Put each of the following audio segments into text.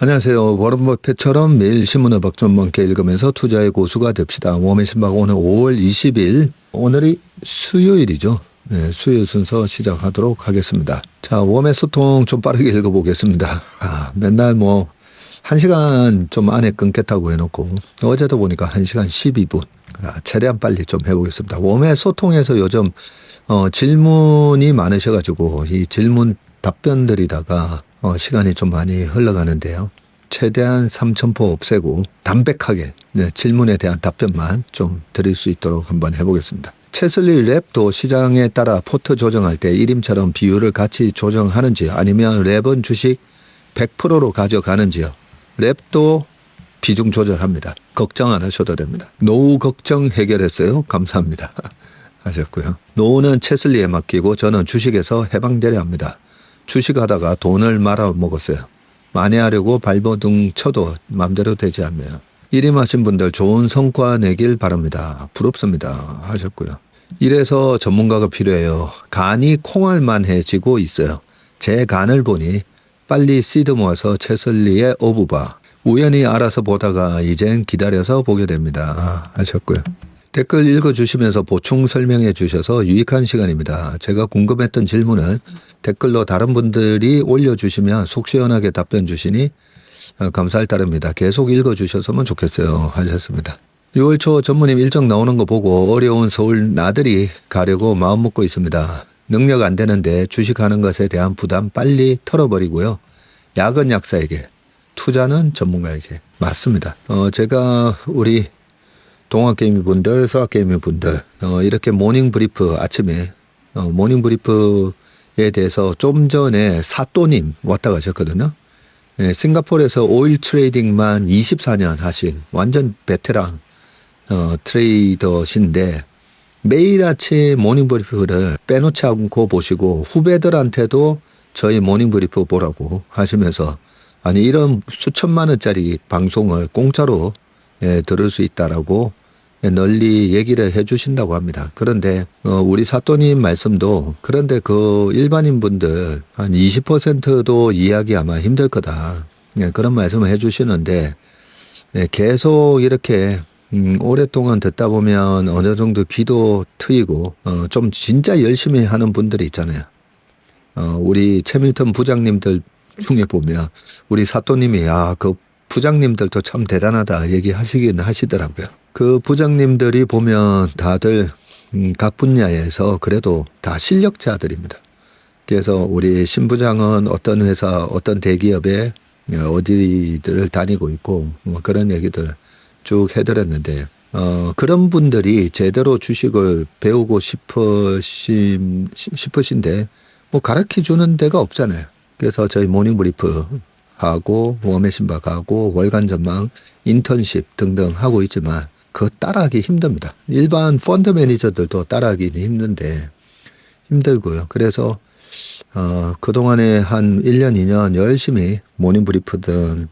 안녕하세요. 워런 버핏처럼 매일 신문을 박전번께 읽으면서 투자의 고수가 됩시다. 웜의 신박 오늘 5월 20일, 오늘이 수요일이죠. 네, 수요일 순서 시작하도록 하겠습니다. 자, 웜의 소통 좀 빠르게 읽어보겠습니다. 맨날 1시간 좀 안에 끊겠다고 해놓고 어제도 보니까 1시간 12분. 최대한 빨리 좀 해보겠습니다. 웜의 소통에서 요즘 질문이 많으셔가지고 이 질문 답변드리다가 시간이 좀 많이 흘러가는데요. 최대한 삼천포 없애고 담백하게 질문에 대한 답변만 좀 드릴 수 있도록 한번 해보겠습니다. 채슬리 랩도 시장에 따라 포트 조정할 때 일임처럼 비율을 같이 조정하는지 아니면 랩은 주식 100%로 가져가는지요. 랩도 비중 조절합니다. 걱정 안 하셔도 됩니다. 노후 걱정 해결했어요. 감사합니다. 하셨고요. 노후는 채슬리에 맡기고 저는 주식에서 해방되려 합니다. 주식하다가 돈을 말아먹었어요. 만회하려고 발버둥 쳐도 맘대로 되지 않네요. 일임하신 분들 좋은 성과 내길 바랍니다. 부럽습니다. 하셨고요. 이래서 전문가가 필요해요. 간이 콩알만해지고 있어요. 제 간을 보니 빨리 씨드 모아서 채슬리의 어부바. 우연히 알아서 보다가 이젠 기다려서 보게 됩니다. 하셨고요. 댓글 읽어주시면서 보충 설명해 주셔서 유익한 시간입니다. 제가 궁금했던 질문을 댓글로 다른 분들이 올려주시면 속 시원하게 답변 주시니 감사할 따름니다. 계속 읽어주셨으면 좋겠어요. 하셨습니다. 6월 초 전무님 일정 나오는 거 보고 어려운 서울 나들이 가려고 마음 먹고 있습니다. 능력 안 되는데 주식하는 것에 대한 부담 빨리 털어버리고요. 약은 약사에게, 투자는 전문가에게. 맞습니다. 제가 우리 동학개미 분들, 서학개미 분들 이렇게 모닝 브리프 아침에 모닝 브리프에 대해서 좀 전에 사또님 왔다 가셨거든요. 네, 싱가포르에서 오일 트레이딩만 24년 하신 완전 베테랑 트레이더신데 매일 아침 모닝 브리프를 빼놓지 않고 보시고 후배들한테도 저희 모닝 브리프 보라고 하시면서 아니 이런 수천만 원짜리 방송을 공짜로 들을 수 있다라고 널리 얘기를 해 주신다고 합니다. 그런데 우리 사또님 말씀도 그런데 그 일반인 분들 한 20%도 이해하기 아마 힘들 거다. 그런 말씀을 해 주시는데 계속 이렇게 오랫동안 듣다 보면 어느 정도 귀도 트이고 좀 진짜 열심히 하는 분들이 있잖아요. 우리 채밀턴 부장님들 중에 보면 우리 사또님이 그 부장님들도 참 대단하다 얘기하시긴 하시더라고요. 그 부장님들이 보면 다들 각 분야에서 그래도 다 실력자들입니다. 그래서 우리 신 부장은 어떤 회사, 어떤 대기업에 어디를 다니고 있고 그런 얘기들 쭉 해드렸는데 그런 분들이 제대로 주식을 배우고 싶으신데 가르쳐 주는 데가 없잖아요. 그래서 저희 모닝 브리프 하고 웜의 신박하고 월간 전망, 인턴십 등등 하고 있지만 그거 따라하기 힘듭니다. 일반 펀드 매니저들도 따라하기는 힘든데 힘들고요. 그래서 그동안에 한 1년, 2년 열심히 모닝 브리프든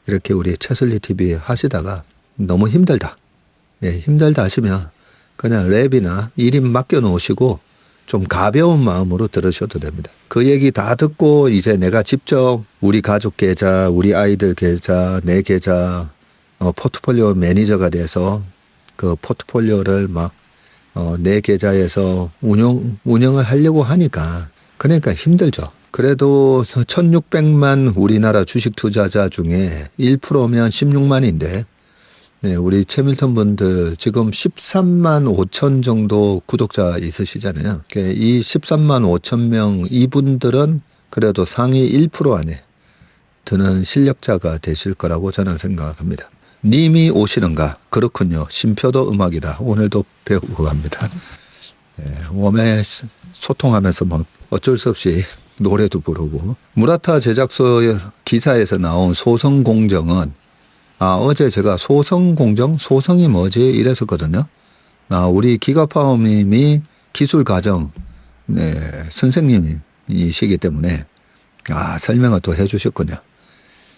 이렇게 우리 채슬리 TV 하시다가 너무 힘들다. 힘들다 하시면 그냥 랩이나 1인 맡겨놓으시고 좀 가벼운 마음으로 들으셔도 됩니다. 그 얘기 다 듣고 이제 내가 직접 우리 가족 계좌, 우리 아이들 계좌, 내 계좌 포트폴리오 매니저가 돼서 그 포트폴리오를 내 계좌에서 운영을 하려고 하니까 그러니까 힘들죠. 그래도 1600만 우리나라 주식 투자자 중에 1%면 16만인데 우리 채밀턴 분들 지금 13만 5천 정도 구독자 있으시잖아요. 이 13만 5천 명 이분들은 그래도 상위 1% 안에 드는 실력자가 되실 거라고 저는 생각합니다. 님이 오시는가? 그렇군요. 쉼표도 음악이다. 오늘도 배우고 갑니다. 웜에 소통하면서 어쩔 수 없이 노래도 부르고. 무라타 제작소 기사에서 나온 소성공정은 어제 제가 소성공정? 소성이 뭐지? 이랬었거든요. 우리 기가파워님이 기술과정 선생님이시기 때문에 설명을 또 해주셨군요.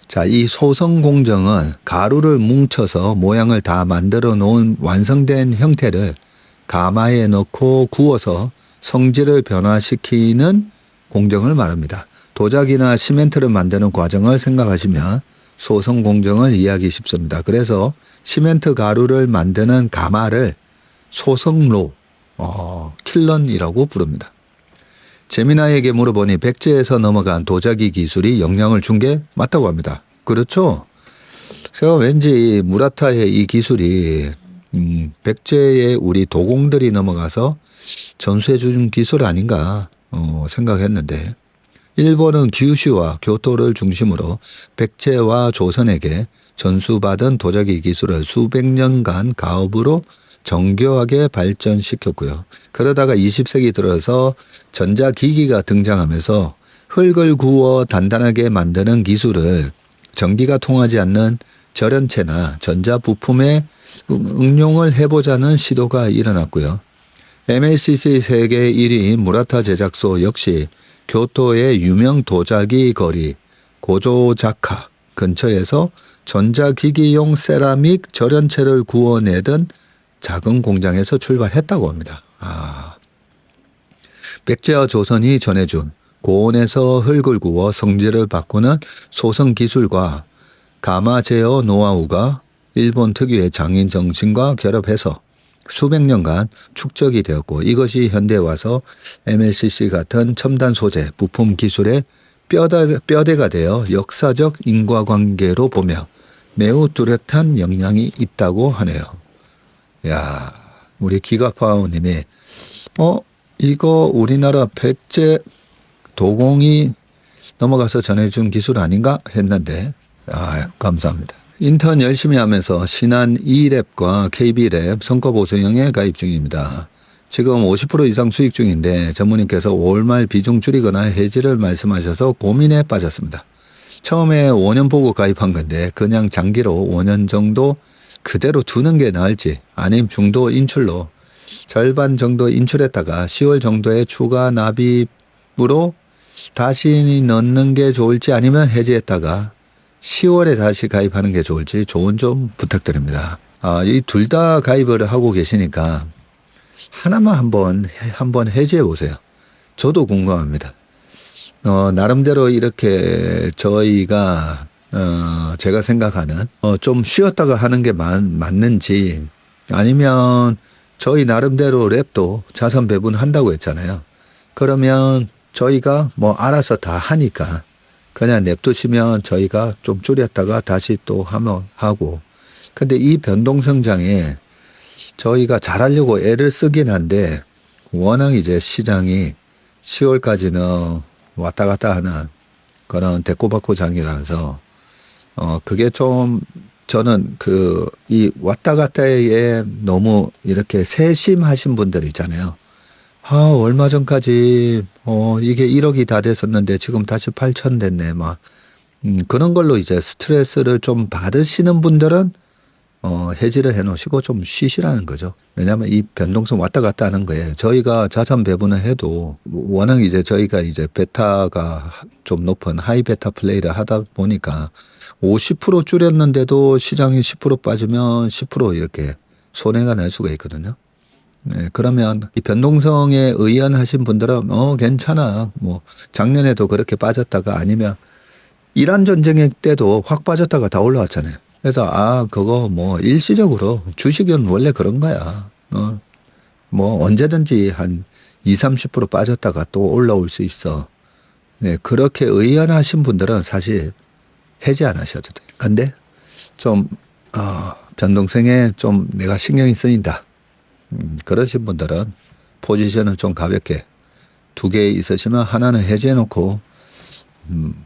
자, 이 소성공정은 가루를 뭉쳐서 모양을 다 만들어 놓은 완성된 형태를 가마에 넣고 구워서 성질을 변화시키는 공정을 말합니다. 도자기나 시멘트를 만드는 과정을 생각하시면 소성 공정을 이해하기 쉽습니다. 그래서 시멘트 가루를 만드는 가마를 소성로, 킬런이라고 부릅니다. 재미나에게 물어보니 백제에서 넘어간 도자기 기술이 영향을 준 게 맞다고 합니다. 그렇죠? 제가 왠지 무라타의 이 기술이 백제의 우리 도공들이 넘어가서 전수해 준 기술 아닌가 생각했는데, 일본은 규슈와 교토를 중심으로 백제와 조선에게 전수받은 도자기 기술을 수백 년간 가업으로 정교하게 발전시켰고요. 그러다가 20세기 들어서 전자기기가 등장하면서 흙을 구워 단단하게 만드는 기술을 전기가 통하지 않는 절연체나 전자부품에 응용을 해보자는 시도가 일어났고요. MLCC 세계 1위 무라타 제작소 역시 교토의 유명 도자기 거리 고조자카 근처에서 전자기기용 세라믹 절연체를 구워내던 작은 공장에서 출발했다고 합니다. 백제와 조선이 전해준 고온에서 흙을 구워 성질을 바꾸는 소성 기술과 가마 제어 노하우가 일본 특유의 장인 정신과 결합해서 수백 년간 축적이 되었고, 이것이 현대에 와서 MLCC 같은 첨단 소재 부품 기술의 뼈대가 되어 역사적 인과관계로 보며 매우 뚜렷한 영향이 있다고 하네요. 야, 우리 기가파오님이 이거 우리나라 백제 도공이 넘어가서 전해준 기술 아닌가 했는데, 감사합니다. 인턴 열심히 하면서 신한 E랩과 KB랩 성과보수형에 가입 중입니다. 지금 50% 이상 수익 중인데 전무님께서 5월 말 비중 줄이거나 해지를 말씀하셔서 고민에 빠졌습니다. 처음에 5년 보고 가입한 건데 그냥 장기로 5년 정도 그대로 두는 게 나을지, 아님 중도 인출로 절반 정도 인출했다가 10월 정도에 추가 납입으로 다시 넣는 게 좋을지, 아니면 해지했다가 10월에 다시 가입하는 게 좋을지 조언 좀 부탁드립니다. 이 둘 다 가입을 하고 계시니까 하나만 한번 해지해 보세요. 저도 궁금합니다. 나름대로 이렇게 저희가 제가 생각하는 좀 쉬었다가 하는 게 맞는지, 아니면 저희 나름대로 랩도 자선 배분한다고 했잖아요. 그러면 저희가 뭐 알아서 다 하니까 그냥 냅두시면 저희가 좀 줄였다가 다시 또 하고. 근데 이 변동성장에 저희가 잘하려고 애를 쓰긴 한데, 워낙 이제 시장이 10월까지는 왔다 갔다 하는 그런 대꼬박고 장이라서 그게 좀, 저는 이 왔다 갔다에 너무 이렇게 세심하신 분들 있잖아요. 얼마 전까지 이게 1억이 다 됐었는데 지금 다시 8천 됐네, 막 그런 걸로 이제 스트레스를 좀 받으시는 분들은 해지를 해놓으시고 좀 쉬시라는 거죠. 왜냐하면 이 변동성 왔다 갔다 하는 거에 저희가 자산 배분을 해도 워낙 이제 저희가 이제 베타가 좀 높은 하이 베타 플레이를 하다 보니까 50% 줄였는데도 시장이 10% 빠지면 10% 이렇게 손해가 날 수가 있거든요. 네, 그러면 이 변동성에 의연하신 분들은 괜찮아, 뭐 작년에도 그렇게 빠졌다가, 아니면 이란 전쟁 때도 확 빠졌다가 다 올라왔잖아요. 그래서 그거 뭐 일시적으로, 주식은 원래 그런 거야. 뭐 언제든지 한 20-30% 빠졌다가 또 올라올 수 있어. 네, 그렇게 의연하신 분들은 사실 해지 안 하셔도 돼. 근데 좀 변동성에 좀 내가 신경이 쓰인다, 그러신 분들은 포지션을 좀 가볍게 2개 있으시면 하나는 해지해 놓고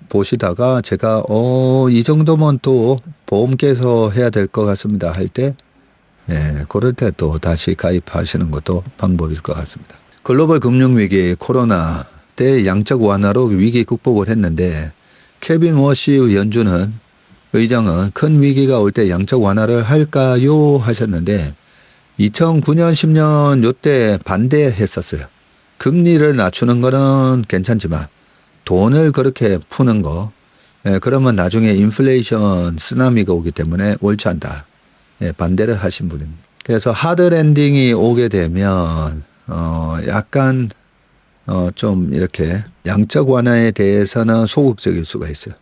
보시다가 제가 이 정도면 또 보험계에서 해야 될 것 같습니다 할 때, 그럴 때 또 다시 가입하시는 것도 방법일 것 같습니다. 글로벌 금융위기 코로나 때 양적 완화로 위기 극복을 했는데, 케빈 워시 의장은 큰 위기가 올 때 양적 완화를 할까요 하셨는데, 2009년 10년 요때 반대했었어요. 금리를 낮추는 거는 괜찮지만 돈을 그렇게 푸는 거, 그러면 나중에 인플레이션 쓰나미가 오기 때문에 옳지 않다, 반대를 하신 분입니다. 그래서 하드 랜딩이 오게 되면 약간 좀 이렇게 양적 완화에 대해서는 소극적일 수가 있어요.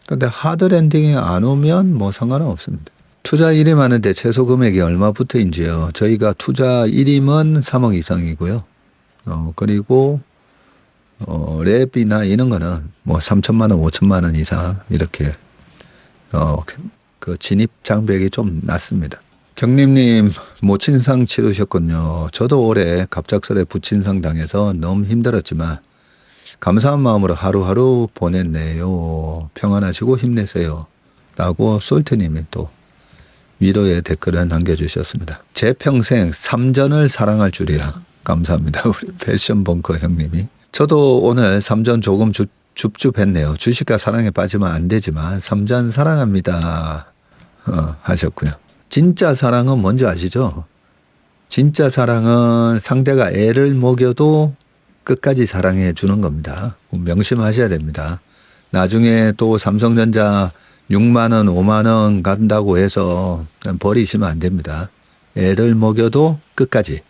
근데 하드 랜딩이 안 오면 뭐 상관은 없습니다. 투자 일임하는데 최소 금액이 얼마부터인지요. 저희가 투자 일임은 3억 이상이고요. 그리고 랩이나 이런 거는 뭐 3천만 원, 5천만 원 이상 이렇게 그 진입 장벽이 좀 낮습니다. 경림님 모친상 치르셨군요. 저도 올해 갑작스레 부친상 당해서 너무 힘들었지만 감사한 마음으로 하루하루 보냈네요. 평안하시고 힘내세요. 라고 솔트님이 또 위로의 댓글을 남겨주셨습니다. 제 평생 삼전을 사랑할 줄이야. 감사합니다. 우리 패션 벙커 형님이. 저도 오늘 삼전 조금 줍줍했네요. 주식과 사랑에 빠지면 안 되지만 삼전 사랑합니다. 하셨고요. 진짜 사랑은 뭔지 아시죠? 진짜 사랑은 상대가 애를 먹여도 끝까지 사랑해 주는 겁니다. 명심하셔야 됩니다. 나중에 또 삼성전자 6만 원, 5만 원 간다고 해서 버리시면 안 됩니다. 애를 먹여도 끝까지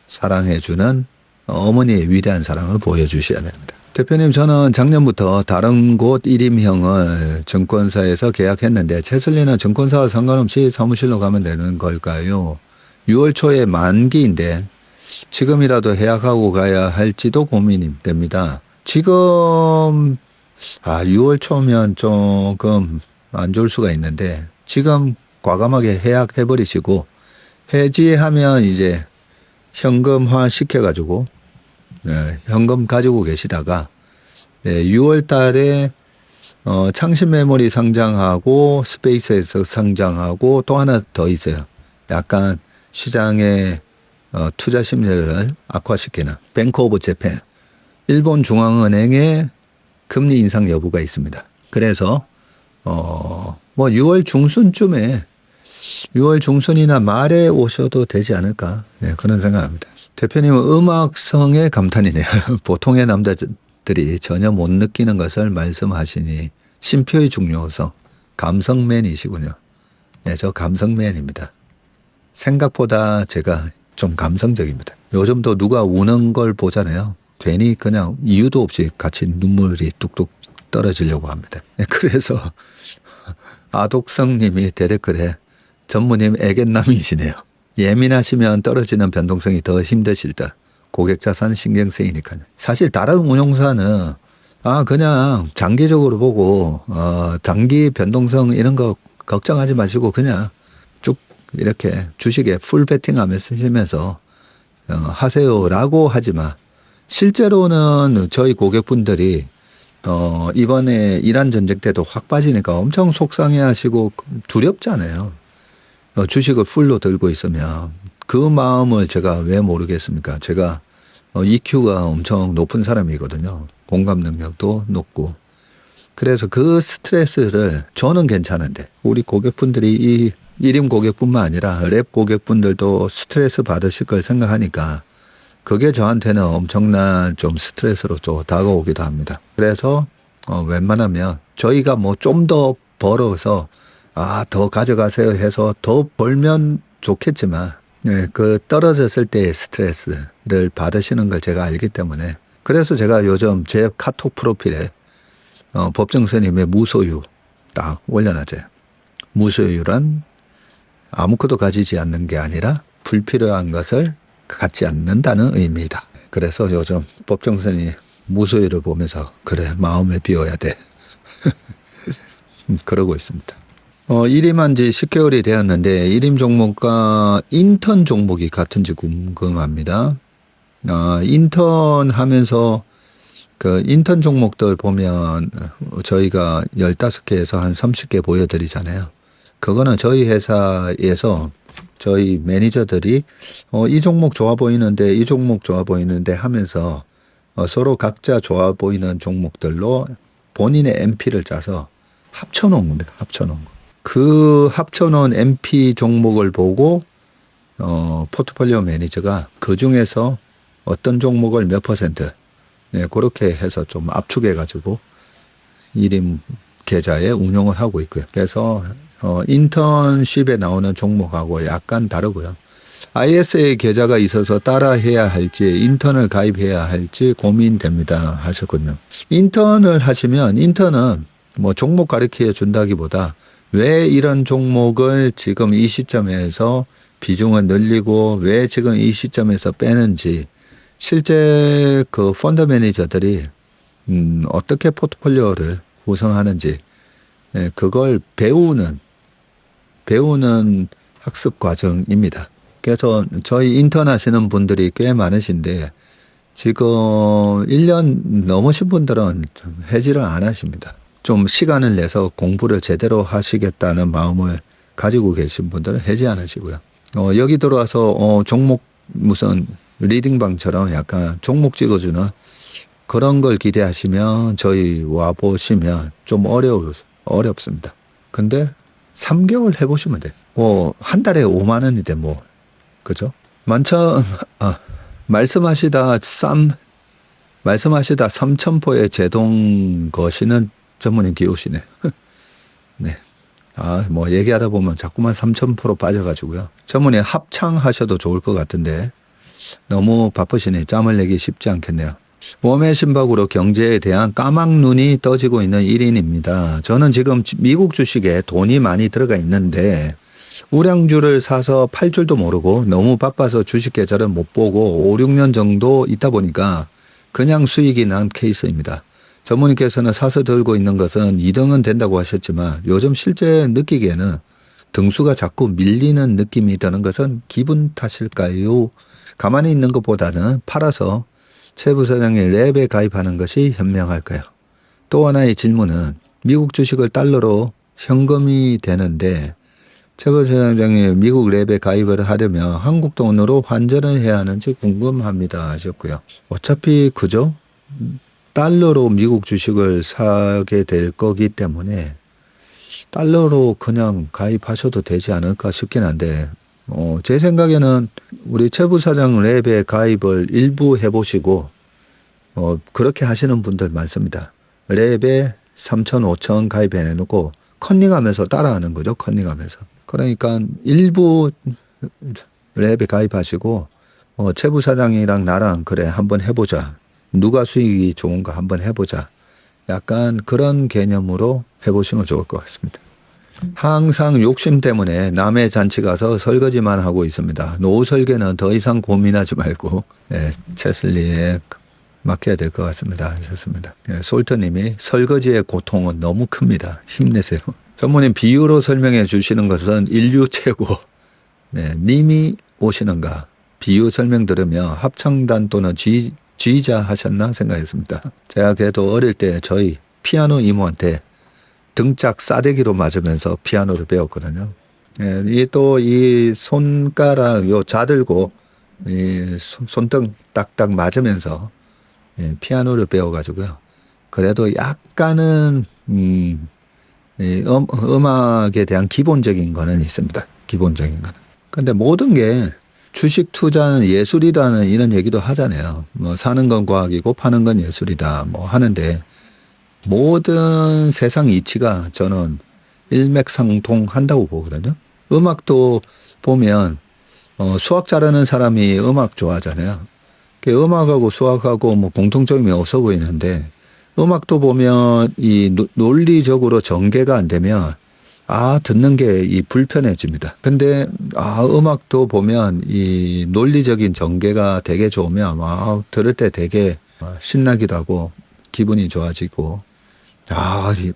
사랑해 주는 어머니의 위대한 사랑을 보여주셔야 됩니다. 대표님, 저는 작년부터 다른 곳 일임형을 증권사에서 계약했는데 채슬리나 증권사와 상관없이 사무실로 가면 되는 걸까요? 6월 초에 만기인데 지금이라도 해약하고 가야 할지도 고민이 됩니다. 지금 6월 초면 조금 안 좋을 수가 있는데 지금 과감하게 해약해버리시고 해지하면 이제 현금화 시켜가지고 현금 가지고 계시다가 6월 달에 창신 메모리 상장하고 스페이스에서 상장하고 또 하나 더 있어요. 약간 시장의 투자 심리를 악화시키는 뱅크 오브 재팬, 일본 중앙은행의 금리 인상 여부가 있습니다. 그래서 뭐 6월 중순쯤에 6월 중순이나 말에 오셔도 되지 않을까 그런 생각합니다. 대표님은 음악성의 감탄이네요. 보통의 남자들이 전혀 못 느끼는 것을 말씀하시니 심표의 중요성, 감성맨이시군요. 저 감성맨입니다. 생각보다 제가 좀 감성적입니다. 요즘도 누가 우는 걸 보잖아요. 괜히 그냥 이유도 없이 같이 눈물이 뚝뚝 떨어지려고 합니다. 그래서 아독성님이 대댓글에 전무님 애견남이시네요. 예민하시면 떨어지는 변동성이 더 힘드실 듯. 고객 자산 신경 쓰이니까요. 사실 다른 운용사는 그냥 장기적으로 보고 단기 변동성 이런 거 걱정하지 마시고 그냥 쭉 이렇게 주식에 풀 베팅하면서 하세요라고 하지만 실제로는 저희 고객분들이 이번에 이란 전쟁 때도 확 빠지니까 엄청 속상해하시고 두렵잖아요. 주식을 풀로 들고 있으면 그 마음을 제가 왜 모르겠습니까? 제가 EQ가 엄청 높은 사람이거든요. 공감 능력도 높고. 그래서 그 스트레스를 저는 괜찮은데 우리 고객분들이 이 일임 고객뿐만 아니라 랩 고객분들도 스트레스 받으실 걸 생각하니까 그게 저한테는 엄청난 좀 스트레스로 또 다가오기도 합니다. 그래서 웬만하면 저희가 뭐 좀 더 벌어서 더 가져가세요 해서 더 벌면 좋겠지만 그 떨어졌을 때의 스트레스를 받으시는 걸 제가 알기 때문에 그래서 제가 요즘 제 카톡 프로필에 법정스님의 무소유 딱 올려놨어요. 무소유란 아무것도 가지지 않는 게 아니라 불필요한 것을 갖지 않는다는 의미다. 그래서 요즘 법정스님 무소유를 보면서 그래 마음을 비워야 돼. 그러고 있습니다. 일임한 지 10개월이 되었는데 일임 종목과 인턴 종목이 같은지 궁금합니다. 인턴 하면서 그 인턴 종목들 보면 저희가 15개에서 한 30개 보여드리잖아요. 그거는 저희 회사에서 저희 매니저들이 이 종목 좋아 보이는데 이 종목 좋아 보이는데 하면서 서로 각자 좋아 보이는 종목들로 본인의 MP를 짜서 합쳐놓은 겁니다. 합쳐놓은 거. 그 합쳐놓은 MP 종목을 보고 포트폴리오 매니저가 그 중에서 어떤 종목을 몇 퍼센트 그렇게 해서 좀 압축해가지고 일임 계좌에 운용을 하고 있고요. 그래서 인턴십에 나오는 종목하고 약간 다르고요. ISA 계좌가 있어서 따라 해야 할지 인턴을 가입해야 할지 고민됩니다 하셨군요. 인턴을 하시면 인턴은 뭐 종목 가르쳐 준다기보다 왜 이런 종목을 지금 이 시점에서 비중을 늘리고 왜 지금 이 시점에서 빼는지 실제 그 펀드 매니저들이 어떻게 포트폴리오를 구성하는지 그걸 배우는 학습 과정입니다. 그래서 저희 인턴 하시는 분들이 꽤 많으신데 지금 1년 넘으신 분들은 해지를 안 하십니다. 좀 시간을 내서 공부를 제대로 하시겠다는 마음을 가지고 계신 분들은 해지 안 하시고요. 여기 들어와서 종목 무슨 리딩방처럼 약간 종목 찍어주는 그런 걸 기대하시면 저희 와보시면 좀 어렵습니다. 근데 3개월 해보시면 돼. 뭐 한 달에 5만 원인데 뭐 그죠? 말씀하시다 3,000포의 제동 거시는 전문인 기우시네. 네. 뭐 얘기하다 보면 자꾸만 3,000%로 빠져가지고요. 전문에 합창하셔도 좋을 것 같은데 너무 바쁘시니 짬을 내기 쉽지 않겠네요. 웜의 신박으로 경제에 대한 까막눈이 떠지고 있는 1인입니다. 저는 지금 미국 주식에 돈이 많이 들어가 있는데 우량주를 사서 팔 줄도 모르고 너무 바빠서 주식 계좌를 못 보고 5, 6년 정도 있다 보니까 그냥 수익이 난 케이스입니다. 전무님께서는 사서 들고 있는 것은 2등은 된다고 하셨지만 요즘 실제 느끼기에는 등수가 자꾸 밀리는 느낌이 드는 것은 기분 탓일까요? 가만히 있는 것보다는 팔아서 최 부사장의 랩에 가입하는 것이 현명할까요? 또 하나의 질문은 미국 주식을 달러로 현금이 되는데 최 부사장이 미국 랩에 가입을 하려면 한국 돈으로 환전을 해야 하는지 궁금합니다 하셨고요. 어차피 그죠? 달러로 미국 주식을 사게 될 거기 때문에 달러로 그냥 가입하셔도 되지 않을까 싶긴 한데 제 생각에는 우리 최 부사장 랩에 가입을 일부 해보시고 그렇게 하시는 분들 많습니다. 랩에 3,000, 5,000 가입해놓고 컨닝하면서 따라하는 거죠. 컨닝하면서. 그러니까 일부 랩에 가입하시고 최 부사장이랑 나랑 그래 한번 해보자. 누가 수익이 좋은가 한번 해보자. 약간 그런 개념으로 해보시면 좋을 것 같습니다. 항상 욕심 때문에 남의 잔치 가서 설거지만 하고 있습니다. 노후 설계는 더 이상 고민하지 말고 체슬리에 맡겨야 될 것 같습니다 하셨습니다. 솔터님이 설거지의 고통은 너무 큽니다. 힘내세요. 전문님 비유로 설명해 주시는 것은 인류 최고. 님이 오시는가. 비유 설명 들으며 합창단 또는 지휘자 하셨나 생각했습니다. 제가 그래도 어릴 때 저희 피아노 이모한테 등짝 싸대기로 맞으면서 피아노를 배웠거든요. 또 이 손가락 요 자들고 이 손등 딱딱 맞으면서 피아노를 배워가지고요. 그래도 약간은 음악에 대한 기본적인 거는 있습니다. 기본적인 거는. 근데 모든 게 주식 투자는 예술이라는 이런 얘기도 하잖아요. 뭐 사는 건 과학이고 파는 건 예술이다 뭐 하는데 모든 세상 이치가 저는 일맥상통한다고 보거든요. 음악도 보면 수학 잘하는 사람이 음악 좋아하잖아요. 음악하고 수학하고 뭐 공통점이 없어 보이는데 음악도 보면 이 논리적으로 전개가 안 되면 듣는 게 이 불편해집니다. 근데 음악도 보면 이 논리적인 전개가 되게 좋으면 들을 때 되게 신나기도 하고 기분이 좋아지고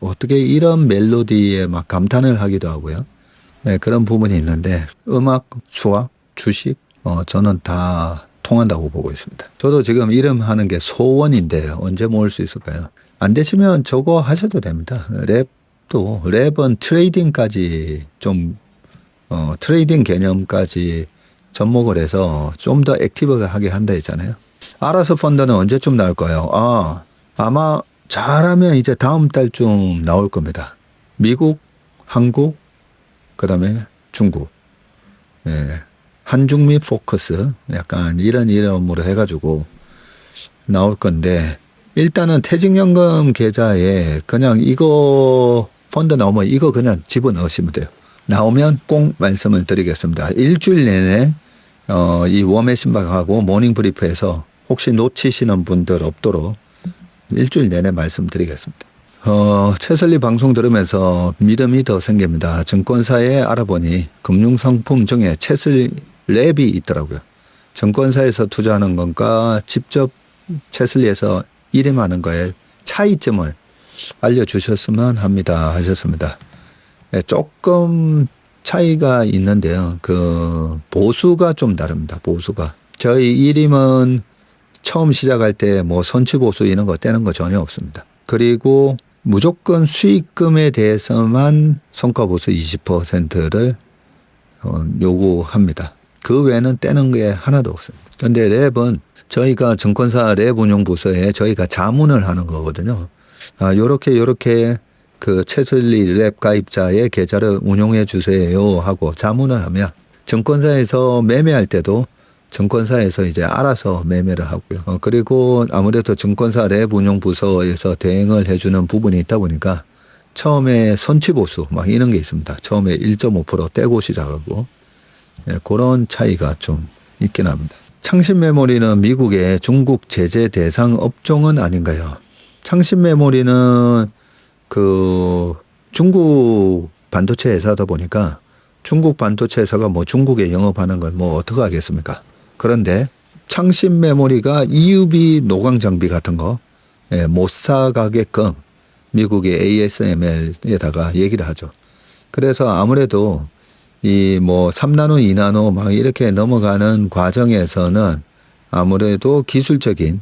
어떻게 이런 멜로디에 막 감탄을 하기도 하고요. 그런 부분이 있는데 음악, 수학, 주식 저는 다 통한다고 보고 있습니다. 저도 지금 이름 하는 게 소원인데 언제 모을 수 있을까요? 안 되시면 저거 하셔도 됩니다. 랩은 트레이딩까지 좀 트레이딩 개념까지 접목을 해서 좀 더 액티브하게 한다 했잖아요. 알아서 펀드는 언제쯤 나올까요? 아마 잘하면 이제 다음 달쯤 나올 겁니다. 미국, 한국, 그다음에 중국. 한중미 포커스 약간 이런 이름으로 해가지고 나올 건데 일단은 퇴직연금 계좌에 그냥 이거 펀드 나오면 이거 그냥 집어넣으시면 돼요. 나오면 꼭 말씀을 드리겠습니다. 일주일 내내 이 웜의 신박하고 모닝브리프에서 혹시 놓치시는 분들 없도록 일주일 내내 말씀드리겠습니다. 최슬리 방송 들으면서 믿음이 더 생깁니다. 증권사에 알아보니 금융상품 중에 최슬리 랩이 있더라고요. 증권사에서 투자하는 건가 직접 최슬리에서 일임하는 거에 차이점을 알려주셨으면 합니다 하셨습니다. 네, 조금 차이가 있는데요. 그 보수가 좀 다릅니다. 보수가. 저희 일임은 처음 시작할 때 뭐 선취보수 이런 거 떼는 거 전혀 없습니다. 그리고 무조건 수익금에 대해서만 성과보수 20%를 요구합니다. 그 외에는 떼는 게 하나도 없습니다. 근데 랩은 저희가 증권사 랩 운용부서에 저희가 자문을 하는 거거든요. 요렇게 그 최슬리 랩 가입자의 계좌를 운용해 주세요 하고 자문을 하면 증권사에서 매매할 때도 증권사에서 이제 알아서 매매를 하고요. 그리고 아무래도 증권사 랩 운용부서에서 대행을 해주는 부분이 있다 보니까 처음에 선취보수 막 이런 게 있습니다. 처음에 1.5% 떼고 시작하고 그런 차이가 좀 있긴 합니다. 창신메모리는 미국의 중국 제재 대상 업종은 아닌가요? 창신메모리는 그 중국 반도체 회사다 보니까 중국 반도체 회사가 뭐 중국에 영업하는 걸 뭐 어떻게 하겠습니까? 그런데 창신메모리가 EUV 노광 장비 같은 거 못 사가게끔 미국의 ASML에다가 얘기를 하죠. 그래서 아무래도 이 뭐 3나노, 2나노 막 이렇게 넘어가는 과정에서는 아무래도 기술적인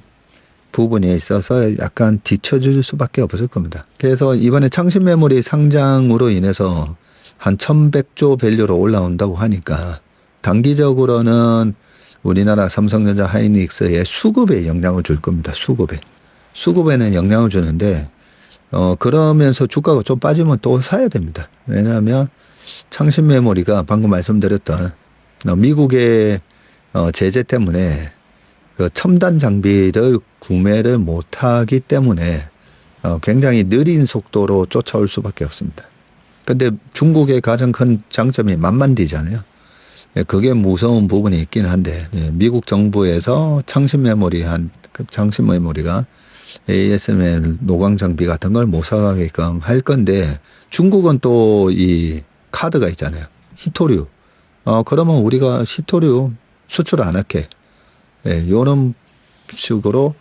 부분에 있어서 약간 뒤처질 수밖에 없을 겁니다. 그래서 이번에 창신메모리 상장으로 인해서 한 1100조 밸류로 올라온다고 하니까 단기적으로는 우리나라 삼성전자 하이닉스의 수급에 영향을 줄 겁니다. 수급에는 영향을 주는데 그러면서 주가가 좀 빠지면 또 사야 됩니다. 왜냐하면 창신메모리가 방금 말씀드렸던 미국의 제재 때문에 그 첨단 장비를 구매를 못하기 때문에 굉장히 느린 속도로 쫓아올 수밖에 없습니다. 근데 중국의 가장 큰 장점이 만만디잖아요. 그게 무서운 부분이 있긴 한데 미국 정부에서 창신메모리가 ASML 노광 장비 같은 걸 못 사가게끔 할 건데 중국은 또 이 카드가 있잖아요. 히토류. 그러면 우리가 히토류 수출 안 할게. 이런 식으로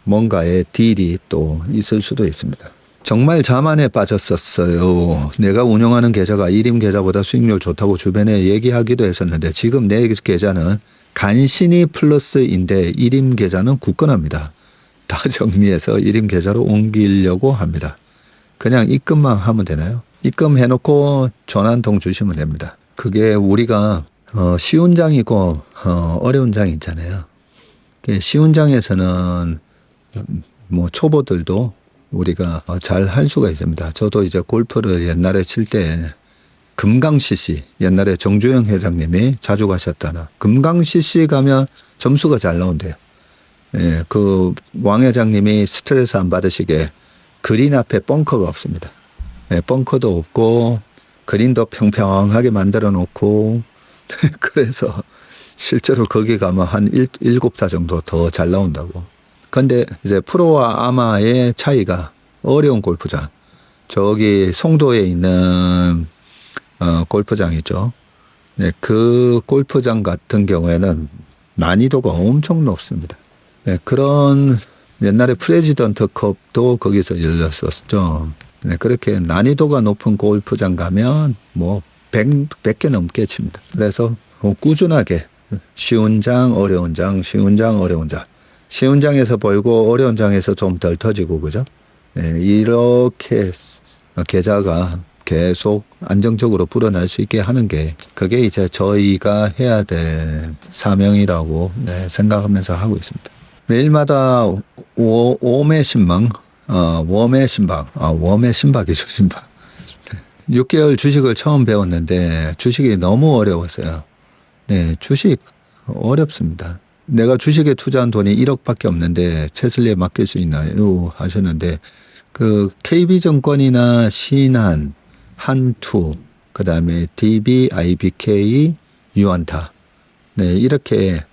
뭔가의 딜이 또 있을 수도 있습니다. 정말 자만에 빠졌었어요. 내가 운영하는 계좌가 일임 계좌보다 수익률 좋다고 주변에 얘기하기도 했었는데 지금 내 계좌는 간신히 플러스인데 일임 계좌는 굳건합니다. 다 정리해서 일임 계좌로 옮기려고 합니다. 그냥 입금만 하면 되나요? 입금해놓고 전화한통 주시면 됩니다. 그게 우리가 쉬운 장이고 어려운 장이 있잖아요. 쉬운 장에서는 뭐 초보들도 우리가 잘 할 수가 있습니다. 저도 이제 골프를 옛날에 칠 때 금강 CC 옛날에 정주영 회장님이 자주 가셨다나 금강 CC 가면 점수가 잘 나온대요. 예, 그 왕 회장님이 스트레스 안 받으시게 그린 앞에 벙커가 없습니다. 예, 벙커도 없고 그린도 평평하게 만들어 놓고 그래서 실제로 거기 가면 한 7타 정도 더 잘 나온다고. 근데 이제 프로와 아마의 차이가 어려운 골프장. 저기 송도에 있는 골프장 있죠. 네, 그 골프장 같은 경우에는 난이도가 엄청 높습니다. 네, 그런 옛날에 프레지던트 컵도 거기서 열렸었죠. 네, 그렇게 난이도가 높은 골프장 가면 뭐 100개 넘게 칩니다. 그래서 꾸준하게 쉬운 장, 어려운 장, 쉬운 장, 어려운 장. 쉬운 장에서 벌고 어려운 장에서 좀 덜 터지고 그죠? 네, 이렇게 계좌가 계속 안정적으로 불어날 수 있게 하는 게 그게 이제 저희가 해야 될 사명이라고 생각하면서 하고 있습니다. 매일마다 웜의 신방, 웜의 신박이죠, 신박. 6개월 주식을 처음 배웠는데 주식이 너무 어려웠어요. 네, 주식 어렵습니다. 내가 주식에 투자한 돈이 1억밖에 없는데 최슬리에 맡길 수 있나요? 하셨는데 그 KB증권이나 신한, 한투, 그다음에 DB, IBK, 유안타, 네 이렇게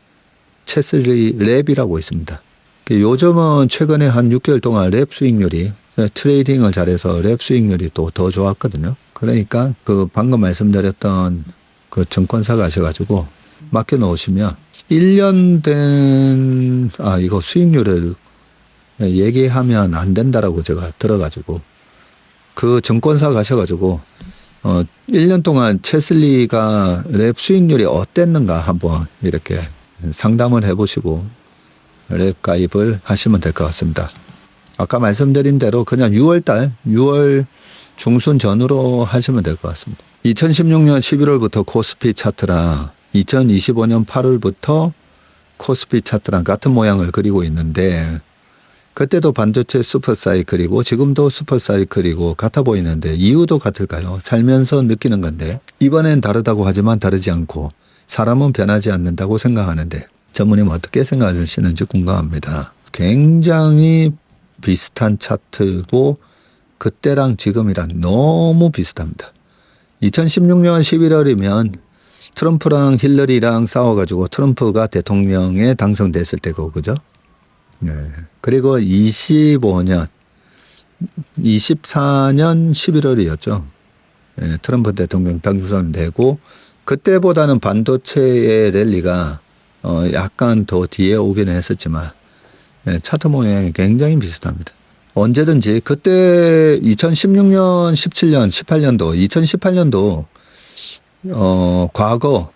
최슬리 랩이라고 있습니다. 요즘은 최근에 한 6개월 동안 랩 수익률이 트레이딩을 잘해서 랩 수익률이 또 더 좋았거든요. 그러니까 그 방금 말씀드렸던 그 증권사 가셔가지고 맡겨놓으시면 1년 된, 이거 수익률을 얘기하면 안 된다라고 제가 들어가지고 그 증권사 가셔가지고 1년 동안 체슬리가 랩 수익률이 어땠는가 한번 이렇게 상담을 해보시고 랩 가입을 하시면 될 것 같습니다. 아까 말씀드린 대로 그냥 6월 중순 전후로 하시면 될 것 같습니다. 2016년 11월부터 코스피 차트랑 2025년 8월부터 코스피 차트랑 같은 모양을 그리고 있는데 그때도 반도체 슈퍼사이클이고 지금도 슈퍼사이클이고 같아 보이는데 이유도 같을까요? 살면서 느끼는 건데 이번엔 다르다고 하지만 다르지 않고 사람은 변하지 않는다고 생각하는데 전무님 어떻게 생각하시는지 궁금합니다. 굉장히 비슷한 차트고 그때랑 지금이랑 너무 비슷합니다. 2016년 11월이면 트럼프랑 힐러리랑 싸워가지고 트럼프가 대통령에 당선됐을 때고 그죠? 네. 그리고 24년 11월이었죠. 네, 트럼프 대통령 당선되고 그때보다는 반도체의 랠리가 약간 더 뒤에 오기는 했었지만 네, 차트 모양이 굉장히 비슷합니다. 언제든지 그때 2016년, 17년, 18년도, 2018년도 과거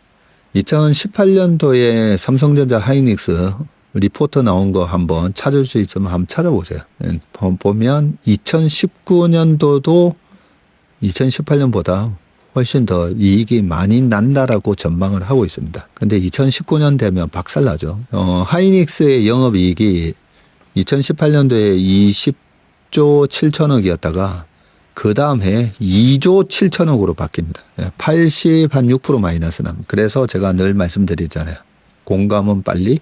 2018년도에 삼성전자 하이닉스 리포트 나온 거 한번 찾을 수 있으면 한번 찾아보세요. 보면 2019년도도 2018년보다 훨씬 더 이익이 많이 난다라고 전망을 하고 있습니다. 근데 2019년 되면 박살나죠. 하이닉스의 영업이익이 2018년도에 20조 7천억이었다가 그 다음 해 2조 7천억으로 바뀝니다. 86% 마이너스 납니다. 그래서 제가 늘 말씀드리잖아요. 공감은 빨리,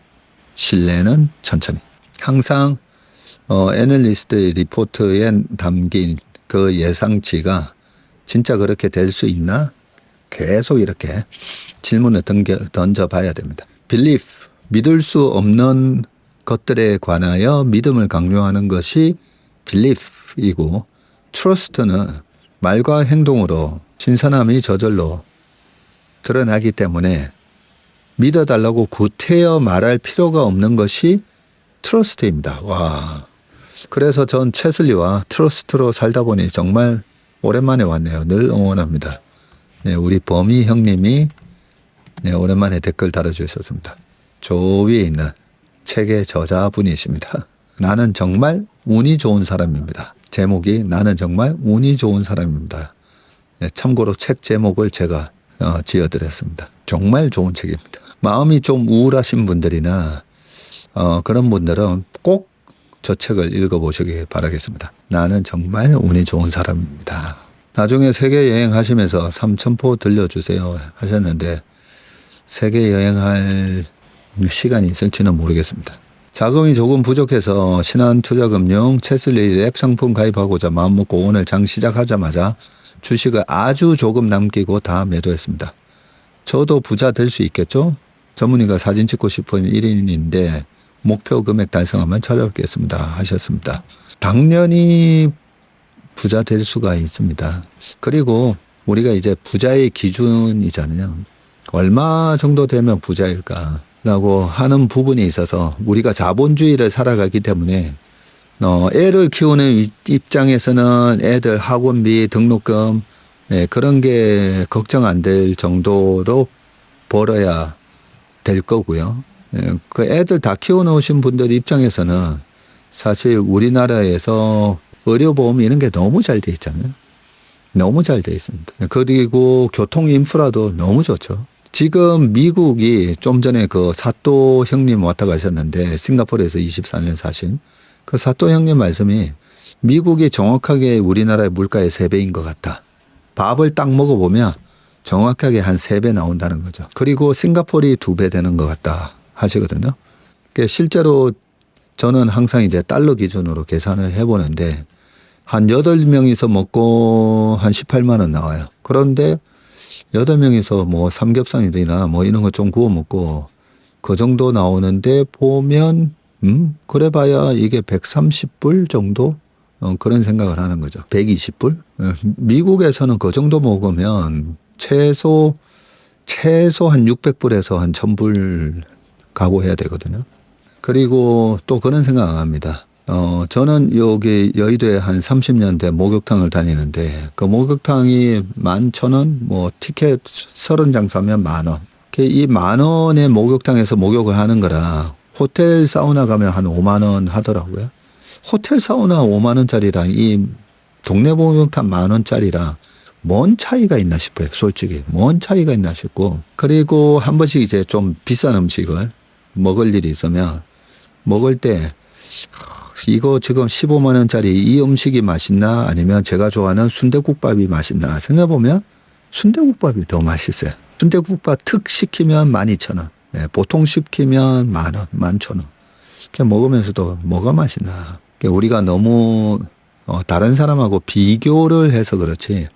신뢰는 천천히. 항상 애널리스트 리포트에 담긴 그 예상치가 진짜 그렇게 될 수 있나? 계속 이렇게 질문을 던져봐야 됩니다. belief, 믿을 수 없는 것들에 관하여 믿음을 강요하는 것이 belief이고 trust는 말과 행동으로 신선함이 저절로 드러나기 때문에 믿어달라고 구태여 말할 필요가 없는 것이 트러스트입니다. 와. 그래서 전 체슬리와 트러스트로 살다 보니 정말 오랜만에 왔네요. 늘 응원합니다. 네, 우리 범희 형님이 네, 오랜만에 댓글 달아주셨습니다. 저 위에 있는 책의 저자분이십니다. 나는 정말 운이 좋은 사람입니다. 제목이 나는 정말 운이 좋은 사람입니다. 네, 참고로 책 제목을 제가 지어드렸습니다. 정말 좋은 책입니다. 마음이 좀 우울하신 분들이나 그런 분들은 꼭 저 책을 읽어보시기 바라겠습니다. 나는 정말 운이 좋은 사람입니다. 나중에 세계 여행하시면서 삼천포 들려주세요 하셨는데 세계 여행할 시간이 있을지는 모르겠습니다. 자금이 조금 부족해서 신한투자금융 체슬리 랩 상품 가입하고자 마음먹고 오늘 장 시작하자마자 주식을 아주 조금 남기고 다 매도했습니다. 저도 부자 될 수 있겠죠? 전문의가 사진 찍고 싶은 1인인데 목표 금액 달성하면 찾아뵙겠습니다 하셨습니다. 당연히 부자 될 수가 있습니다. 그리고 우리가 이제 부자의 기준이잖아요. 얼마 정도 되면 부자일까 라고 하는 부분이 있어서 우리가 자본주의를 살아가기 때문에 애를 키우는 입장에서는 애들 학원비, 등록금 그런 게 걱정 안 될 정도로 벌어야 될 거고요. 그 애들 다 키워놓으신 분들 입장에서는 사실 우리나라에서 의료보험 이런 게 너무 잘 돼 있잖아요. 너무 잘 돼 있습니다. 그리고 교통 인프라도 너무 좋죠. 지금 미국이 좀 전에 그 사또 형님 왔다 가셨는데 싱가포르에서 24년 사신 그 사또 형님 말씀이 미국이 정확하게 우리나라의 물가의 3배인 것 같다. 밥을 딱 먹어보면 정확하게 한 3배 나온다는 거죠. 그리고 싱가포르이 2배 되는 것 같다 하시거든요. 그러니까 실제로 저는 항상 이제 달러 기준으로 계산을 해보는데 한 8명이서 먹고 한 18만 원 나와요. 그런데 8명이서 뭐 삼겹살이나 뭐 이런 거 좀 구워 먹고 그 정도 나오는데 보면 그래 봐야 이게 130불 정도 그런 생각을 하는 거죠. 120불? 미국에서는 그 정도 먹으면 최소 한 600불에서 한 1000불 각오해야 되거든요. 그리고 또 그런 생각을 합니다. 저는 여기 여의도에 한 30년 대 목욕탕을 다니는데 그 목욕탕이 11,000원, 뭐 티켓 30장 사면 10,000원. 이 10,000원의 목욕탕에서 목욕을 하는 거라 호텔 사우나 가면 한 5만 원 하더라고요. 호텔 사우나 5만 원짜리랑 이 동네 목욕탕 10,000원짜리랑 뭔 차이가 있나 싶어요. 솔직히 뭔 차이가 있나 싶고, 그리고 한 번씩 이제 좀 비싼 음식을 먹을 일이 있으면 먹을 때 이거 지금 15만 원짜리 이 음식이 맛있나 아니면 제가 좋아하는 순대국밥이 맛있나 생각해보면 순대국밥이 더 맛있어요. 순대국밥 특 시키면 12,000원, 네, 보통 시키면 10,000원, 11,000원. 그냥 먹으면서도 뭐가 맛있나. 우리가 너무 다른 사람하고 비교를 해서 그렇지,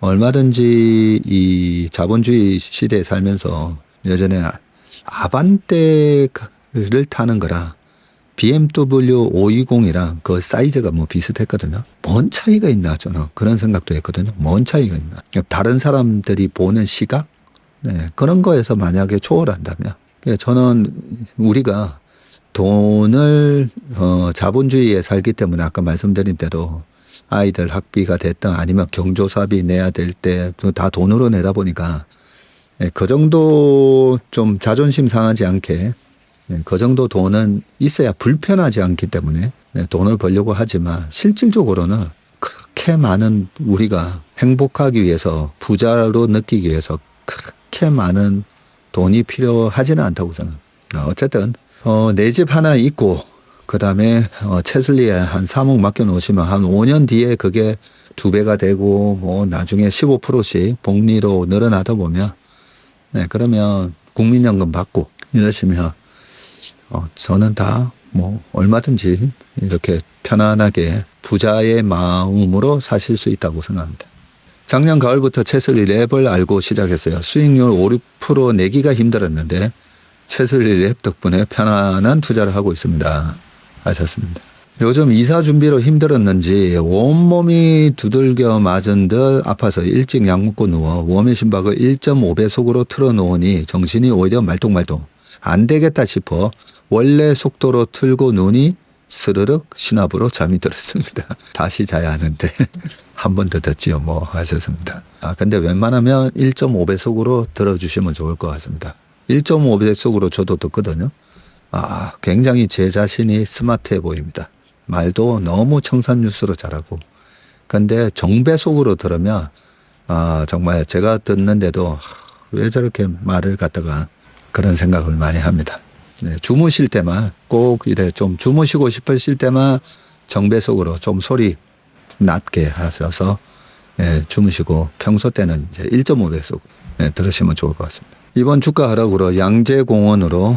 얼마든지 이 자본주의 시대에 살면서 예전에 아반떼를 타는 거라 BMW 520이랑 그 사이즈가 뭐 비슷했거든요. 뭔 차이가 있나 저는 그런 생각도 했거든요. 뭔 차이가 있나. 다른 사람들이 보는 시각, 네, 그런 거에서 만약에 초월한다면, 저는 우리가 돈을 자본주의에 살기 때문에 아까 말씀드린 대로 아이들 학비가 됐든 아니면 경조사비 내야 될 때 다 돈으로 내다 보니까 그 정도 좀 자존심 상하지 않게 그 정도 돈은 있어야 불편하지 않기 때문에 돈을 벌려고 하지만 실질적으로는 그렇게 많은 우리가 행복하기 위해서 부자로 느끼기 위해서 그렇게 많은 돈이 필요하지는 않다고 생각합니다. 어쨌든 내 집 하나 있고 그 다음에 채슬리에 한 3억 맡겨놓으시면 한 5년 뒤에 그게 2배가 되고 뭐 나중에 15%씩 복리로 늘어나다 보면 그러면 국민연금 받고 이러시면 저는 다 뭐 얼마든지 이렇게 편안하게 부자의 마음으로 사실 수 있다고 생각합니다. 작년 가을부터 채슬리 랩을 알고 시작했어요. 수익률 5, 6% 내기가 힘들었는데 채슬리 랩 덕분에 편안한 투자를 하고 있습니다. 하셨습니다. 요즘 이사 준비로 힘들었는지 온몸이 두들겨 맞은 듯 아파서 일찍 약 먹고 누워 웜의 심박을 1.5배속으로 틀어놓으니 정신이 오히려 말똥말똥. 안 되겠다 싶어 원래 속도로 틀고 눈이 스르륵 신압으로 잠이 들었습니다. 다시 자야 하는데 한 번 더 듣지요 뭐 하셨습니다. 근데 웬만하면 1.5배속으로 들어주시면 좋을 것 같습니다. 1.5배속으로 저도 듣거든요. 굉장히 제 자신이 스마트해 보입니다. 말도 너무 청산유수로 잘하고. 근데 정배속으로 들으면 정말 제가 듣는데도 왜 저렇게 말을 갖다가 그런 생각을 많이 합니다. 네, 주무실 때만 꼭 이래 좀 주무시고 싶으실 때만 정배속으로 좀 소리 낮게 하셔서 주무시고 평소 때는 이제 1.5배속 들으시면 좋을 것 같습니다. 이번 주가 하락으로 양재공원으로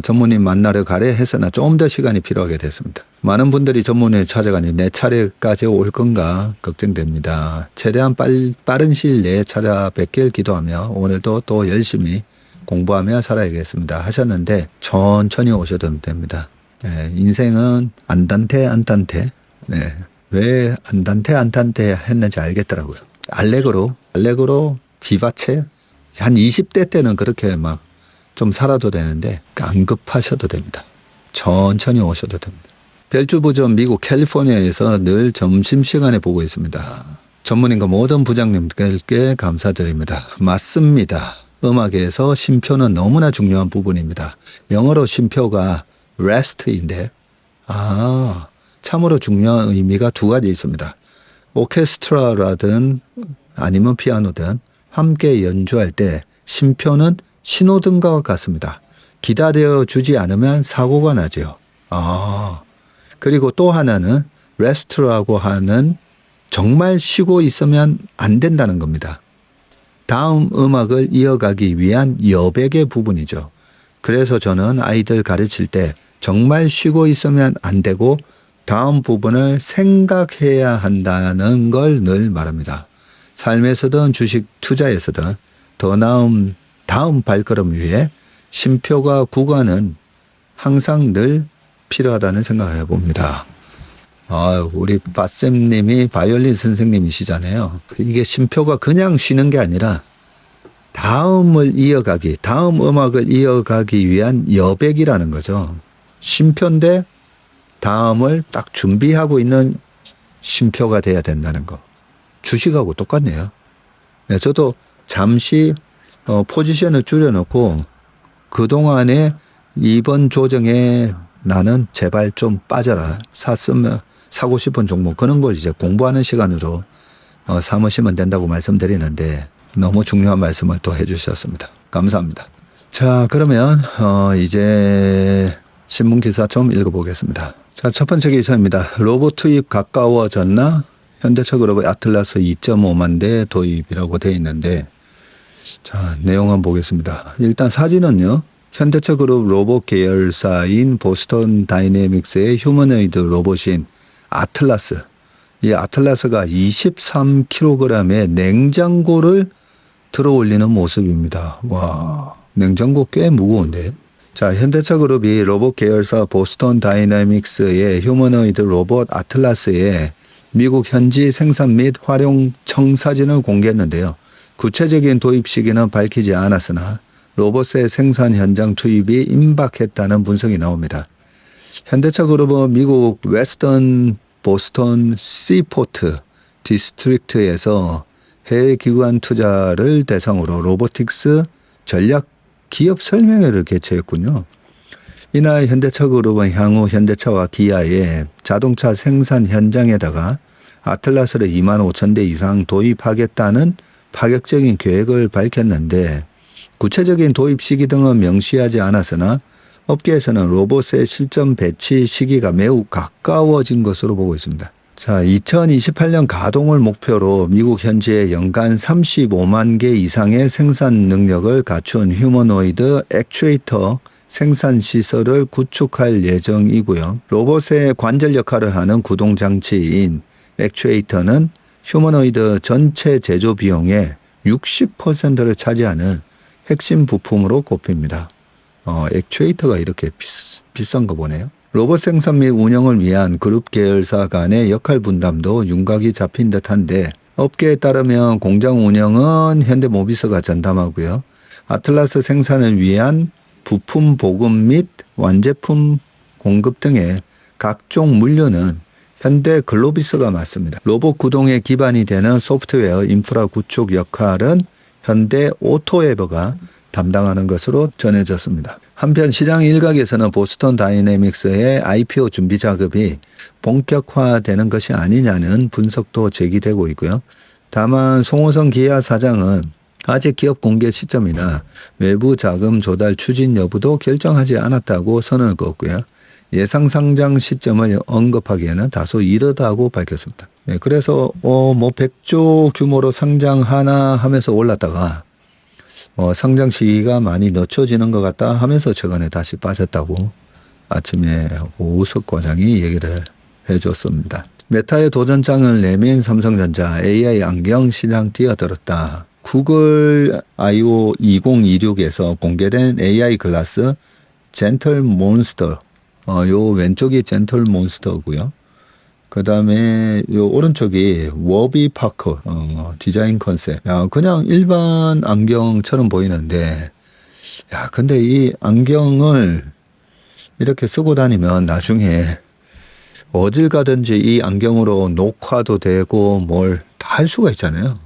전무님 만나러 가려 했으나 좀 더 시간이 필요하게 됐습니다. 많은 분들이 전무님을 찾아가니 내 차례까지 올 건가 걱정됩니다. 최대한 빠른 시일 내에 찾아뵙길 기도하며 오늘도 또 열심히 공부하며 살아야겠습니다 하셨는데 천천히 오셔도 됩니다. 인생은 안단테 왜 안단테 했는지 알겠더라고요. 알레그로 비바체 한 20대 때는 그렇게 막 좀 살아도 되는데 안 급하셔도 됩니다. 천천히 오셔도 됩니다. 별주부전 미국 캘리포니아에서 늘 점심시간에 보고 있습니다. 전문인과 모든 부장님들께 감사드립니다. 맞습니다. 음악에서 쉼표는 너무나 중요한 부분입니다. 영어로 쉼표가 rest인데 참으로 중요한 의미가 두 가지 있습니다. 오케스트라라든 아니면 피아노든 함께 연주할 때 쉼표는 신호등과 같습니다. 기다려 주지 않으면 사고가 나죠. 그리고 또 하나는 rest라고 하는 정말 쉬고 있으면 안 된다는 겁니다. 다음 음악을 이어가기 위한 여백의 부분이죠. 그래서 저는 아이들 가르칠 때 정말 쉬고 있으면 안 되고 다음 부분을 생각해야 한다는 걸 늘 말합니다. 삶에서든 주식 투자에서든 더 나은 다음 발걸음 위에 쉼표가 구간은 항상 늘 필요하다는 생각을 해봅니다. 아, 우리 바쌤님이 바이올린 선생님이시잖아요. 이게 쉼표가 그냥 쉬는 게 아니라 다음 음악을 이어가기 위한 여백이라는 거죠. 쉼표인데 다음을 딱 준비하고 있는 쉼표가 돼야 된다는 거. 주식하고 똑같네요. 네, 저도 잠시 포지션을 줄여놓고 그동안에 이번 조정에 나는 제발 좀 빠져라. 사고 싶은 종목 그런 걸 이제 공부하는 시간으로 삼으시면 된다고 말씀드리는데 너무 중요한 말씀을 또 해주셨습니다. 감사합니다. 자, 그러면 이제 신문 기사 좀 읽어보겠습니다. 자, 첫 번째 기사입니다. 로봇 투입 가까워졌나? 현대차 그룹의 아틀라스 2.5만 대 도입이라고 되어 있는데, 자, 내용 한번 보겠습니다. 일단 사진은요. 현대차 그룹 로봇 계열사인 보스턴 다이내믹스의 휴머노이드 로봇인 아틀라스. 이 아틀라스가 23kg의 냉장고를 들어 올리는 모습입니다. 와, 냉장고 꽤 무거운데. 자, 현대차 그룹이 로봇 계열사 보스턴 다이내믹스의 휴머노이드 로봇 아틀라스의 미국 현지 생산 및 활용 청사진을 공개했는데요. 구체적인 도입 시기는 밝히지 않았으나 로봇의 생산 현장 투입이 임박했다는 분석이 나옵니다. 현대차 그룹은 미국 웨스턴 보스턴 시포트 디스트릭트에서 해외 기관 투자를 대상으로 로보틱스 전략 기업 설명회를 개최했군요. 이날 현대차 그룹은 향후 현대차와 기아의 자동차 생산 현장에다가 아틀라스를 25,000대 이상 도입하겠다는 파격적인 계획을 밝혔는데 구체적인 도입 시기 등은 명시하지 않았으나 업계에서는 로봇의 실전 배치 시기가 매우 가까워진 것으로 보고 있습니다. 자, 2028년 가동을 목표로 미국 현지에 연간 35만 개 이상의 생산 능력을 갖춘 휴머노이드 액추에이터 생산 시설을 구축할 예정이고요. 로봇의 관절 역할을 하는 구동 장치인 액추에이터는 휴머노이드 전체 제조 비용의 60%를 차지하는 핵심 부품으로 꼽힙니다. 액추에이터가 이렇게 비싼 거 보네요. 로봇 생산 및 운영을 위한 그룹 계열사 간의 역할 분담도 윤곽이 잡힌 듯한데 업계에 따르면 공장 운영은 현대모비스가 전담하고요. 아틀라스 생산을 위한 부품 보급 및 완제품 공급 등의 각종 물류는 현대 글로비스가 맡습니다. 로봇 구동의 기반이 되는 소프트웨어 인프라 구축 역할은 현대 오토에버가 담당하는 것으로 전해졌습니다. 한편 시장 일각에서는 보스턴 다이내믹스의 IPO 준비 작업이 본격화되는 것이 아니냐는 분석도 제기되고 있고요. 다만 송호선 기아 사장은 아직 기업 공개 시점이나 외부 자금 조달 추진 여부도 결정하지 않았다고 선을 그었고요. 예상 상장 시점을 언급하기에는 다소 이르다고 밝혔습니다. 네, 그래서 100조 규모로 상장하나 하면서 올랐다가 상장 시기가 많이 늦춰지는 것 같다 하면서 최근에 다시 빠졌다고 아침에 오우석 과장이 얘기를 해줬습니다. 메타의 도전장을 내민 삼성전자 AI 안경 시장 뛰어들었다. 구글 I/O 2026에서 공개된 AI 글라스 젠틀 몬스터, 요 왼쪽이 젠틀 몬스터고요. 그 다음에 요 오른쪽이 워비 파커 디자인 컨셉. 야, 그냥 일반 안경처럼 보이는데, 야, 근데 이 안경을 이렇게 쓰고 다니면 나중에 어딜 가든지 이 안경으로 녹화도 되고 뭘 다 할 수가 있잖아요.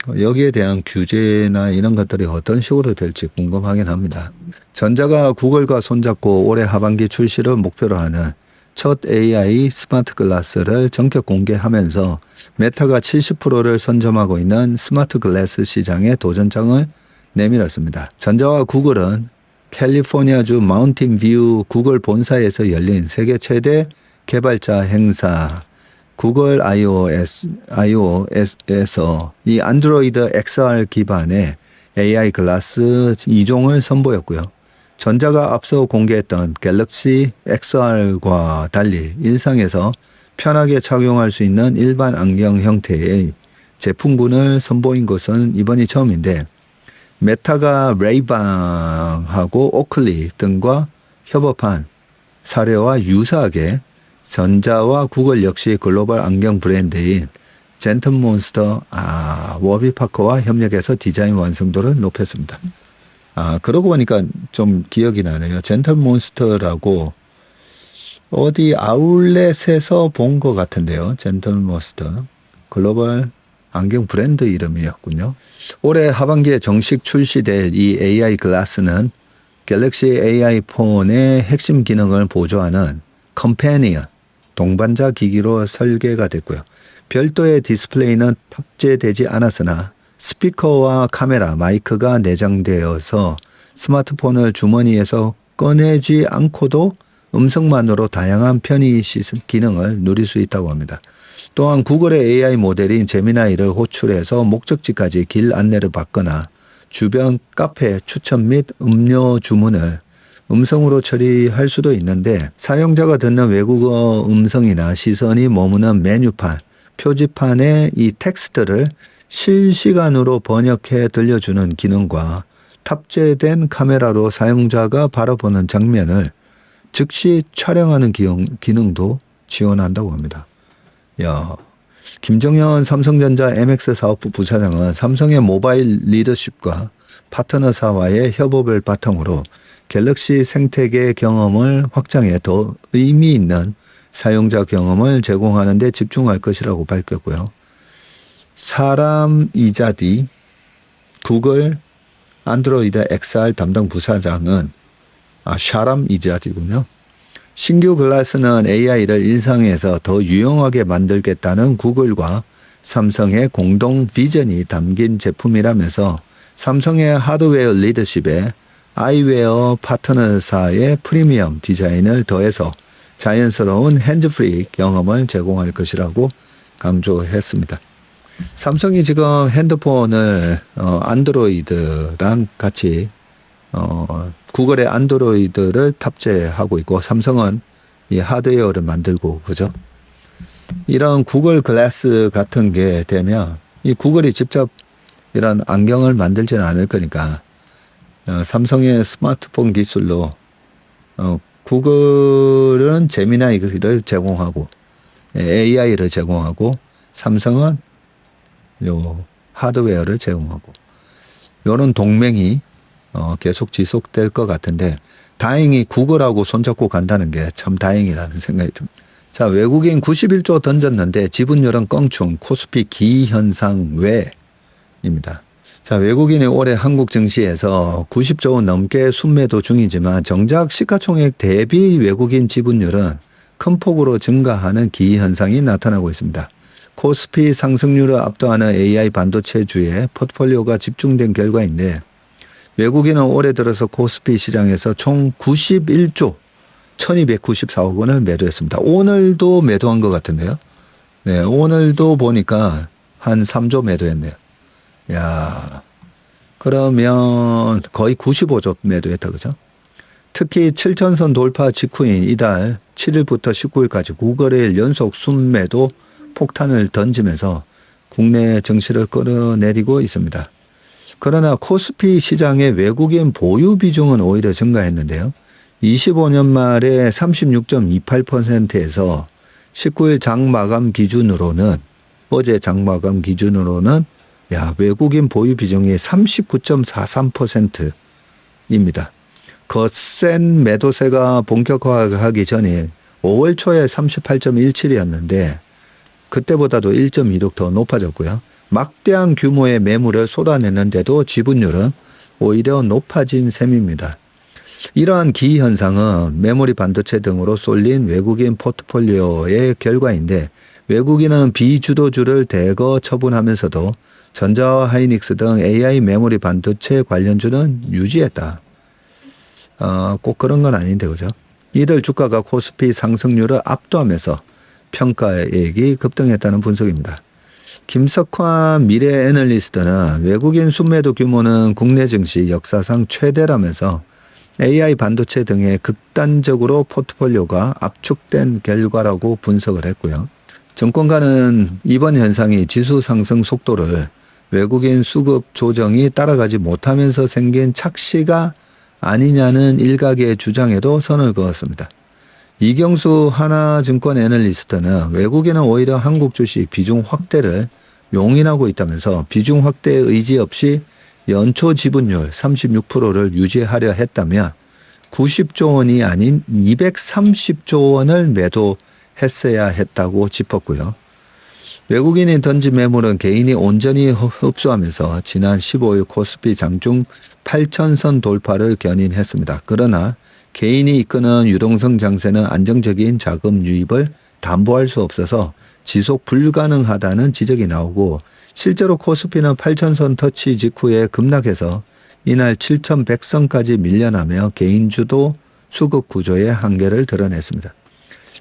여기에 대한 규제나 이런 것들이 어떤 식으로 될지 궁금하긴 합니다. 전자가 구글과 손잡고 올해 하반기 출시를 목표로 하는 첫 AI 스마트 글라스를 전격 공개하면서 메타가 70%를 선점하고 있는 스마트 글라스 시장에 도전장을 내밀었습니다. 전자와 구글은 캘리포니아주 마운틴 뷰 구글 본사에서 열린 세계 최대 개발자 행사 구글 iOS에서 이 안드로이드 XR 기반의 AI 글라스 2종을 선보였고요. 전자가 앞서 공개했던 갤럭시 XR과 달리 일상에서 편하게 착용할 수 있는 일반 안경 형태의 제품군을 선보인 것은 이번이 처음인데 메타가 레이방하고 오클리 등과 협업한 사례와 유사하게 전자와 구글 역시 글로벌 안경 브랜드인 젠텀몬스터 워비파커와 협력해서 디자인 완성도를 높였습니다. 그러고 보니까 좀 기억이 나네요. 젠텀몬스터라고 어디 아울렛에서 본 것 같은데요. 젠텀몬스터 글로벌 안경 브랜드 이름이었군요. 올해 하반기에 정식 출시될 이 AI 글라스는 갤럭시 AI 폰의 핵심 기능을 보조하는 컴패니언 동반자 기기로 설계가 됐고요. 별도의 디스플레이는 탑재되지 않았으나 스피커와 카메라, 마이크가 내장되어서 스마트폰을 주머니에서 꺼내지 않고도 음성만으로 다양한 편의 기능을 누릴 수 있다고 합니다. 또한 구글의 AI 모델인 제미나이를 호출해서 목적지까지 길 안내를 받거나 주변 카페 추천 및 음료 주문을 음성으로 처리할 수도 있는데 사용자가 듣는 외국어 음성이나 시선이 머무는 메뉴판, 표지판의 이 텍스트를 실시간으로 번역해 들려주는 기능과 탑재된 카메라로 사용자가 바라보는 장면을 즉시 촬영하는 기능도 지원한다고 합니다. 김정현 삼성전자 MX 사업부 부사장은 삼성의 모바일 리더십과 파트너사와의 협업을 바탕으로 갤럭시 생태계 경험을 확장해 더 의미 있는 사용자 경험을 제공하는 데 집중할 것이라고 밝혔고요. 사람 이자디 구글 안드로이드 XR 담당 부사장은 샤람 이자디군요. 신규 글라스는 AI를 일상에서 더 유용하게 만들겠다는 구글과 삼성의 공동 비전이 담긴 제품이라면서 삼성의 하드웨어 리더십에 아이웨어 파트너사의 프리미엄 디자인을 더해서 자연스러운 핸즈프리 경험을 제공할 것이라고 강조했습니다. 삼성이 지금 핸드폰을 안드로이드랑 같이 구글의 안드로이드를 탑재하고 있고 삼성은 이 하드웨어를 만들고 그죠? 이런 구글 글래스 같은 게 되면 이 구글이 직접 이런 안경을 만들지는 않을 거니까 삼성의 스마트폰 기술로 구글은 제미나이를 제공하고 AI를 제공하고 삼성은 요 하드웨어를 제공하고 이런 동맹이 계속 지속될 것 같은데 다행히 구글하고 손잡고 간다는 게 참 다행이라는 생각이 듭니다. 자, 외국인 91조 던졌는데 지분율은 껑충, 코스피 기현상 외입니다. 자, 외국인이 올해 한국 증시에서 90조 원 넘게 순매도 중이지만 정작 시가총액 대비 외국인 지분율은 큰 폭으로 증가하는 기현상이 나타나고 있습니다. 코스피 상승률을 압도하는 AI 반도체주에 포트폴리오가 집중된 결과인데 외국인은 올해 들어서 코스피 시장에서 총 91조 1294억 원을 매도했습니다. 오늘도 매도한 것 같은데요. 네, 오늘도 보니까 한 3조 매도했네요. 야, 그러면 거의 95조 매도했다, 그죠? 특히 7천선 돌파 직후인 이달 7일부터 19일까지 9거래일 연속 순매도 폭탄을 던지면서 국내 증시를 끌어내리고 있습니다. 그러나 코스피 시장의 외국인 보유 비중은 오히려 증가했는데요. 25년 말에 36.28%에서 19일 장마감 기준으로는 어제 장마감 기준으로는 외국인 보유 비중이 39.43%입니다. 거센 매도세가 본격화하기 전에 5월 초에 38.17이었는데 그때보다도 1.26 더 높아졌고요. 막대한 규모의 매물을 쏟아냈는데도 지분율은 오히려 높아진 셈입니다. 이러한 기현상은 메모리 반도체 등으로 쏠린 외국인 포트폴리오의 결과인데 외국인은 비주도주를 대거 처분하면서도 전자와 하이닉스 등 AI 메모리 반도체 관련주는 유지했다. 꼭 그런 건 아닌데 그죠? 이들 주가가 코스피 상승률을 압도하면서 평가액이 급등했다는 분석입니다. 김석환 미래 애널리스트는 외국인 순매도 규모는 국내 증시 역사상 최대라면서 AI 반도체 등의 극단적으로 포트폴리오가 압축된 결과라고 분석을 했고요. 정권가는 이번 현상이 지수 상승 속도를 외국인 수급 조정이 따라가지 못하면서 생긴 착시가 아니냐는 일각의 주장에도 선을 그었습니다. 이경수 하나증권 애널리스트는 외국인은 오히려 한국 주식 비중 확대를 용인하고 있다면서 비중 확대 의지 없이 연초 지분율 36%를 유지하려 했다면 90조 원이 아닌 230조 원을 매도했어야 했다고 짚었고요. 외국인이 던진 매물은 개인이 온전히 흡수하면서 지난 15일 코스피 장중 8,000선 돌파를 견인했습니다. 그러나 개인이 이끄는 유동성 장세는 안정적인 자금 유입을 담보할 수 없어서 지속 불가능하다는 지적이 나오고 실제로 코스피는 8,000선 터치 직후에 급락해서 이날 7,100선까지 밀려나며 개인주도 수급 구조의 한계를 드러냈습니다.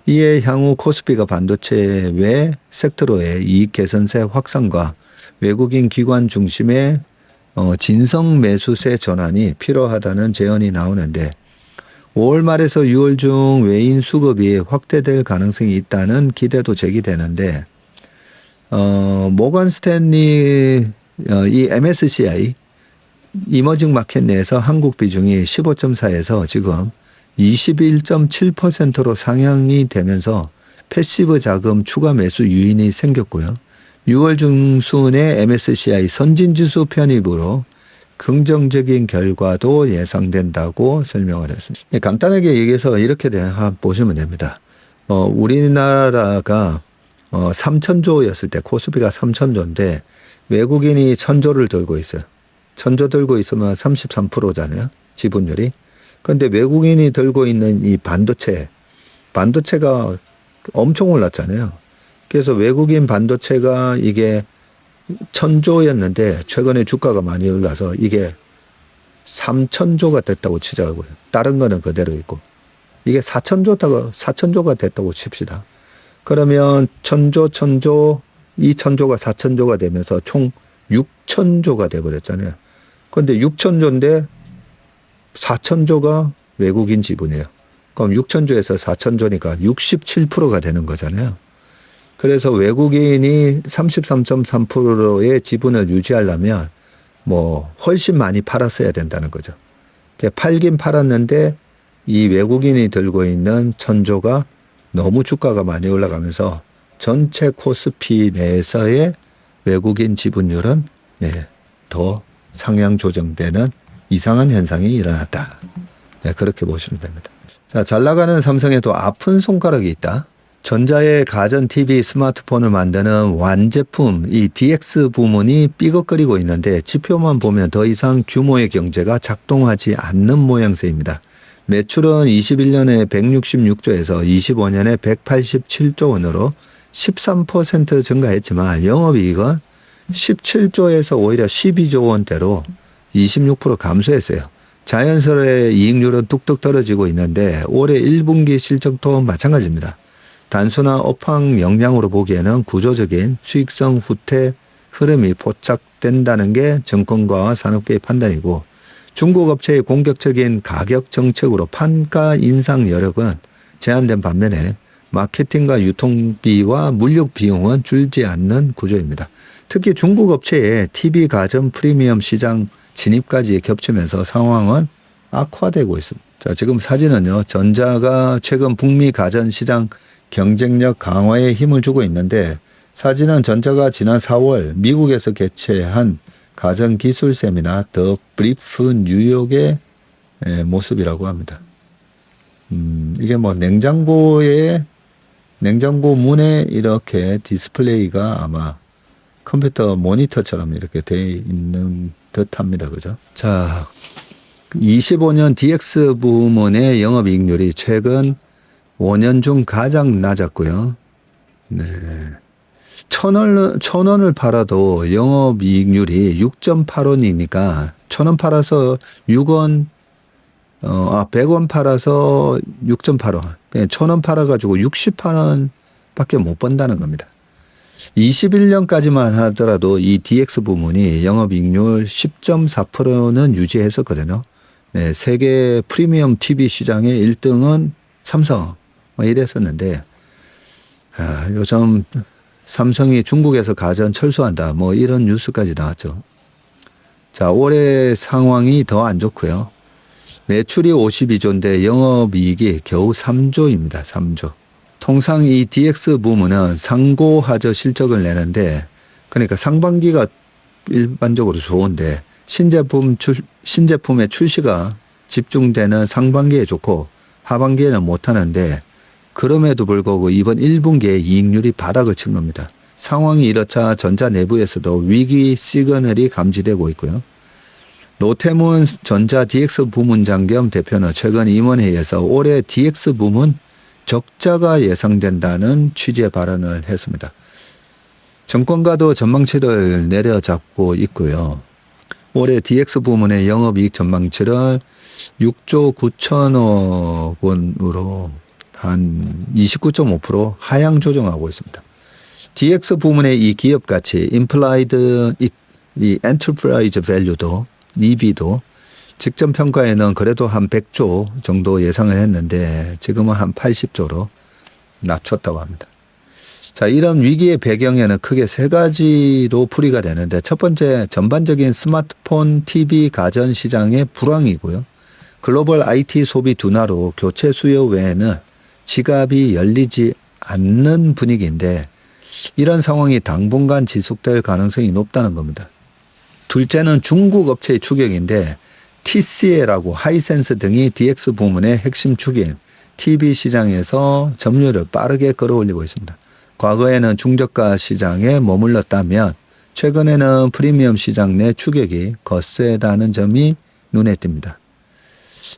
이에 향후 코스피가 반도체 외 섹터로의 이익 개선세 확산과 외국인 기관 중심의 진성 매수세 전환이 필요하다는 제언이 나오는데 5월 말에서 6월 중 외인 수급이 확대될 가능성이 있다는 기대도 제기되는데 모건 스탠리 이 MSCI 이머징 마켓 내에서 한국 비중이 15.4에서 지금 21.7%로 상향이 되면서 패시브 자금 추가 매수 유인이 생겼고요. 6월 중순에 MSCI 선진지수 편입으로 긍정적인 결과도 예상된다고 설명을 했습니다. 간단하게 얘기해서 이렇게 보시면 됩니다. 우리나라가 3,000조였을 때 코스피가 3,000조인데 외국인이 1,000조를 들고 있어요. 1,000조 들고 있으면 33%잖아요. 지분율이. 그런데 외국인이 들고 있는 이 반도체가 엄청 올랐잖아요. 그래서 외국인 반도체가 이게 1,000조였는데 최근에 주가가 많이 올라서 이게 3,000조가 됐다고 치자고요. 다른 거는 그대로 있고. 이게 4,000조가 됐다고 칩시다. 그러면 1,000조, 1,000조, 2,000조가 4,000조가 되면서 총 6,000조가 돼버렸잖아요. 그런데 6,000조인데 4,000조가 외국인 지분이에요. 그럼 6,000조에서 4,000조니까 67%가 되는 거잖아요. 그래서 외국인이 33.3%의 지분을 유지하려면 뭐 훨씬 많이 팔았어야 된다는 거죠. 팔긴 팔았는데 이 외국인이 들고 있는 1,000조가 너무 주가가 많이 올라가면서 전체 코스피 내에서의 외국인 지분율은 더 상향 조정되는 이상한 현상이 일어났다. 그렇게 보시면 됩니다. 자, 잘 나가는 삼성에도 아픈 손가락이 있다. 전자의 가전 TV 스마트폰을 만드는 완제품 이 DX 부문이 삐걱거리고 있는데 지표만 보면 더 이상 규모의 경제가 작동하지 않는 모양새입니다. 매출은 21년에 166조에서 25년에 187조 원으로 13% 증가했지만 영업이익은 17조에서 오히려 12조 원대로 26% 감소했어요. 자연스레 이익률은 뚝뚝 떨어지고 있는데 올해 1분기 실적도 마찬가지입니다. 단순한 업황 영향으로 보기에는 구조적인 수익성 후퇴 흐름이 포착된다는 게 정권과 산업계의 판단이고 중국 업체의 공격적인 가격 정책으로 판가 인상 여력은 제한된 반면에 마케팅과 유통비와 물력 비용은 줄지 않는 구조입니다. 특히 중국 업체의 TV 가전 프리미엄 시장 진입까지 겹치면서 상황은 악화되고 있습니다. 자, 지금 사진은요. 전자가 최근 북미 가전 시장 경쟁력 강화에 힘을 주고 있는데 사진은 전자가 지난 4월 미국에서 개최한 가전 기술 세미나 더 브리프 뉴욕의 모습이라고 합니다. 이게 뭐 냉장고 문에 이렇게 디스플레이가 아마 컴퓨터 모니터처럼 이렇게 돼 있는 듯합니다. 그죠? 자, 25년 DX 부문의 영업이익률이 최근 5년 중 가장 낮았고요. 네. 1,000원을 팔아도 영업이익률이 6.8원이니까 1,000원 팔아서 6원, 100원 팔아서 6.8원. 1,000원 팔아가지고 68원 밖에 못 번다는 겁니다. 21년까지만 하더라도 이 DX 부문이 영업이익률 10.4%는 유지했었거든요. 네, 세계 프리미엄 TV 시장의 1등은 삼성 이랬었는데 요즘 삼성이 중국에서 가전 철수한다 뭐 이런 뉴스까지 나왔죠. 자, 올해 상황이 더 안 좋고요. 매출이 52조인데 영업이익이 겨우 3조입니다. 3조. 통상 이 DX 부문은 상고하저 실적을 내는데, 그러니까 상반기가 일반적으로 좋은데 신제품의 출시가 집중되는 상반기에 좋고 하반기에는 못하는데, 그럼에도 불구하고 이번 1분기에 이익률이 바닥을 친 겁니다. 상황이 이렇자 전자 내부에서도 위기 시그널이 감지되고 있고요. 노태문 전자 DX 부문장 겸 대표는 최근 임원회의에서 올해 DX 부문 적자가 예상된다는 취지의 발언을 했습니다. 정권가도 전망치를 내려잡고 있고요. 올해 DX 부문의 영업이익 전망치를 6조 9천억 원으로 한 29.5% 하향 조정하고 있습니다. DX 부문의 이 기업 가치, 임플라이드 이 엔터프라이즈 밸류도 EV도 직전 평가에는 그래도 한 100조 정도 예상을 했는데 지금은 한 80조로 낮췄다고 합니다. 자, 이런 위기의 배경에는 크게 세 가지로 풀이가 되는데, 첫 번째, 전반적인 스마트폰, TV, 가전 시장의 불황이고요. 글로벌 IT 소비 둔화로 교체 수요 외에는 지갑이 열리지 않는 분위기인데, 이런 상황이 당분간 지속될 가능성이 높다는 겁니다. 둘째는 중국 업체의 추격인데, TCL하고 하이센스 등이 DX 부문의 핵심 축인 TV 시장에서 점유율을 빠르게 끌어올리고 있습니다. 과거에는 중저가 시장에 머물렀다면 최근에는 프리미엄 시장 내 추격이 거세다는 점이 눈에 띕니다.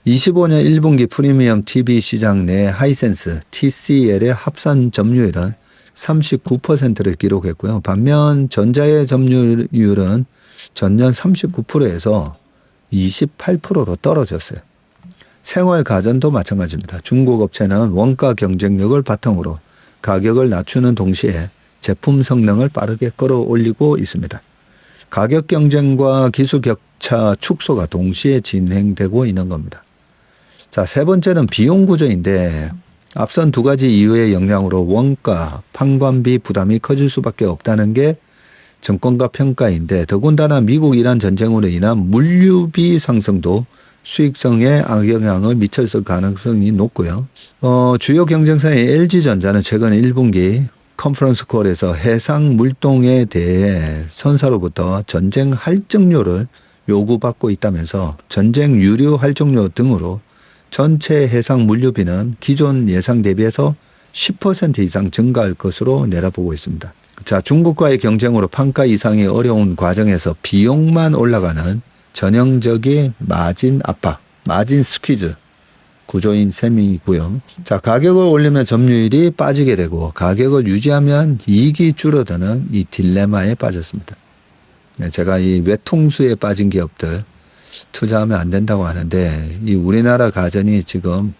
25년 1분기 프리미엄 TV 시장 내 하이센스 TCL의 합산 점유율은 39%를 기록했고요. 반면 전자의 점유율은 전년 39%에서 28%로 떨어졌어요. 생활 가전도 마찬가지입니다. 중국 업체는 원가 경쟁력을 바탕으로 가격을 낮추는 동시에 제품 성능을 빠르게 끌어올리고 있습니다. 가격 경쟁과 기술 격차 축소가 동시에 진행되고 있는 겁니다. 자, 세 번째는 비용 구조인데, 앞선 두 가지 이유의 영향으로 원가, 판관비 부담이 커질 수밖에 없다는 게 정권가 평가인데, 더군다나 미국 이란 전쟁으로 인한 물류비 상승도 수익성에 악영향을 미쳤을 가능성이 높고요. 주요 경쟁사인 LG전자는 최근 1분기 컨퍼런스 콜에서 해상 물동에 대해 선사로부터 전쟁 할증료를 요구받고 있다면서 전쟁 유류 할증료 등으로 전체 해상 물류비는 기존 예상 대비해서 10% 이상 증가할 것으로 내다보고 있습니다. 자, 중국과의 경쟁으로 판가 이상이 어려운 과정에서 비용만 올라가는 전형적인 마진 압박, 마진 스퀴즈 구조인 셈이고요. 자, 가격을 올리면 점유율이 빠지게 되고 가격을 유지하면 이익이 줄어드는 이 딜레마에 빠졌습니다. 제가 이 외통수에 빠진 기업들 투자하면 안 된다고 하는데, 이 우리나라 가전이 지금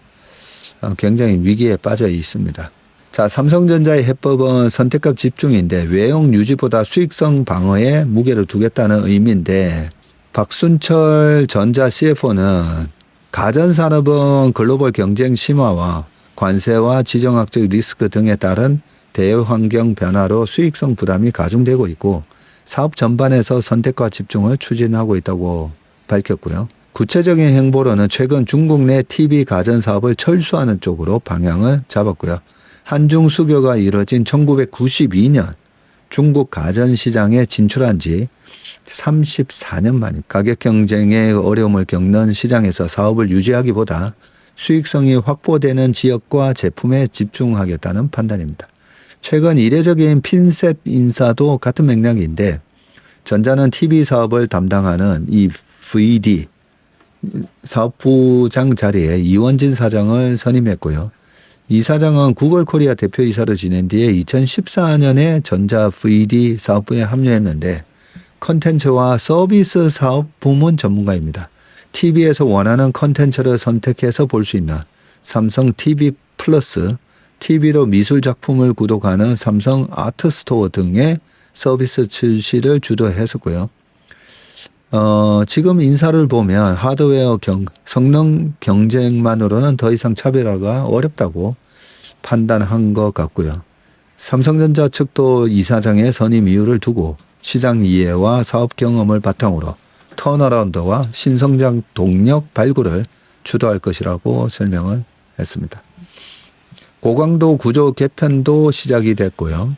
굉장히 위기에 빠져 있습니다. 자, 삼성전자의 해법은 선택값 집중인데 외형 유지보다 수익성 방어에 무게를 두겠다는 의미인데, 박순철 전자 CFO는 가전산업은 글로벌 경쟁 심화와 관세와 지정학적 리스크 등에 따른 대환경 변화로 수익성 부담이 가중되고 있고 사업 전반에서 선택과 집중을 추진하고 있다고 밝혔고요. 구체적인 행보로는 최근 중국 내 TV 가전 사업을 철수하는 쪽으로 방향을 잡았고요. 한중 수교가 이뤄진 1992년 중국 가전 시장에 진출한 지 34년 만에 가격 경쟁의 어려움을 겪는 시장에서 사업을 유지하기보다 수익성이 확보되는 지역과 제품에 집중하겠다는 판단입니다. 최근 이례적인 핀셋 인사도 같은 맥락인데, 전자는 TV 사업을 담당하는 이 VD 사업부장 자리에 이원진 사장을 선임했고요. 이 사장은 구글 코리아 대표이사를 지낸 뒤에 2014년에 전자 VD 사업부에 합류했는데 컨텐츠와 서비스 사업 부문 전문가입니다. TV에서 원하는 컨텐츠를 선택해서 볼 수 있는 삼성 TV 플러스, TV로 미술 작품을 구독하는 삼성 아트 스토어 등의 서비스 출시를 주도했었고요. 지금 인사를 보면 하드웨어 성능 경쟁만으로는 더 이상 차별화가 어렵다고 판단한 것 같고요. 삼성전자 측도 이사장의 선임 이유를 두고 시장 이해와 사업 경험을 바탕으로 턴어라운드와 신성장 동력 발굴을 주도할 것이라고 설명을 했습니다. 고강도 구조 개편도 시작이 됐고요.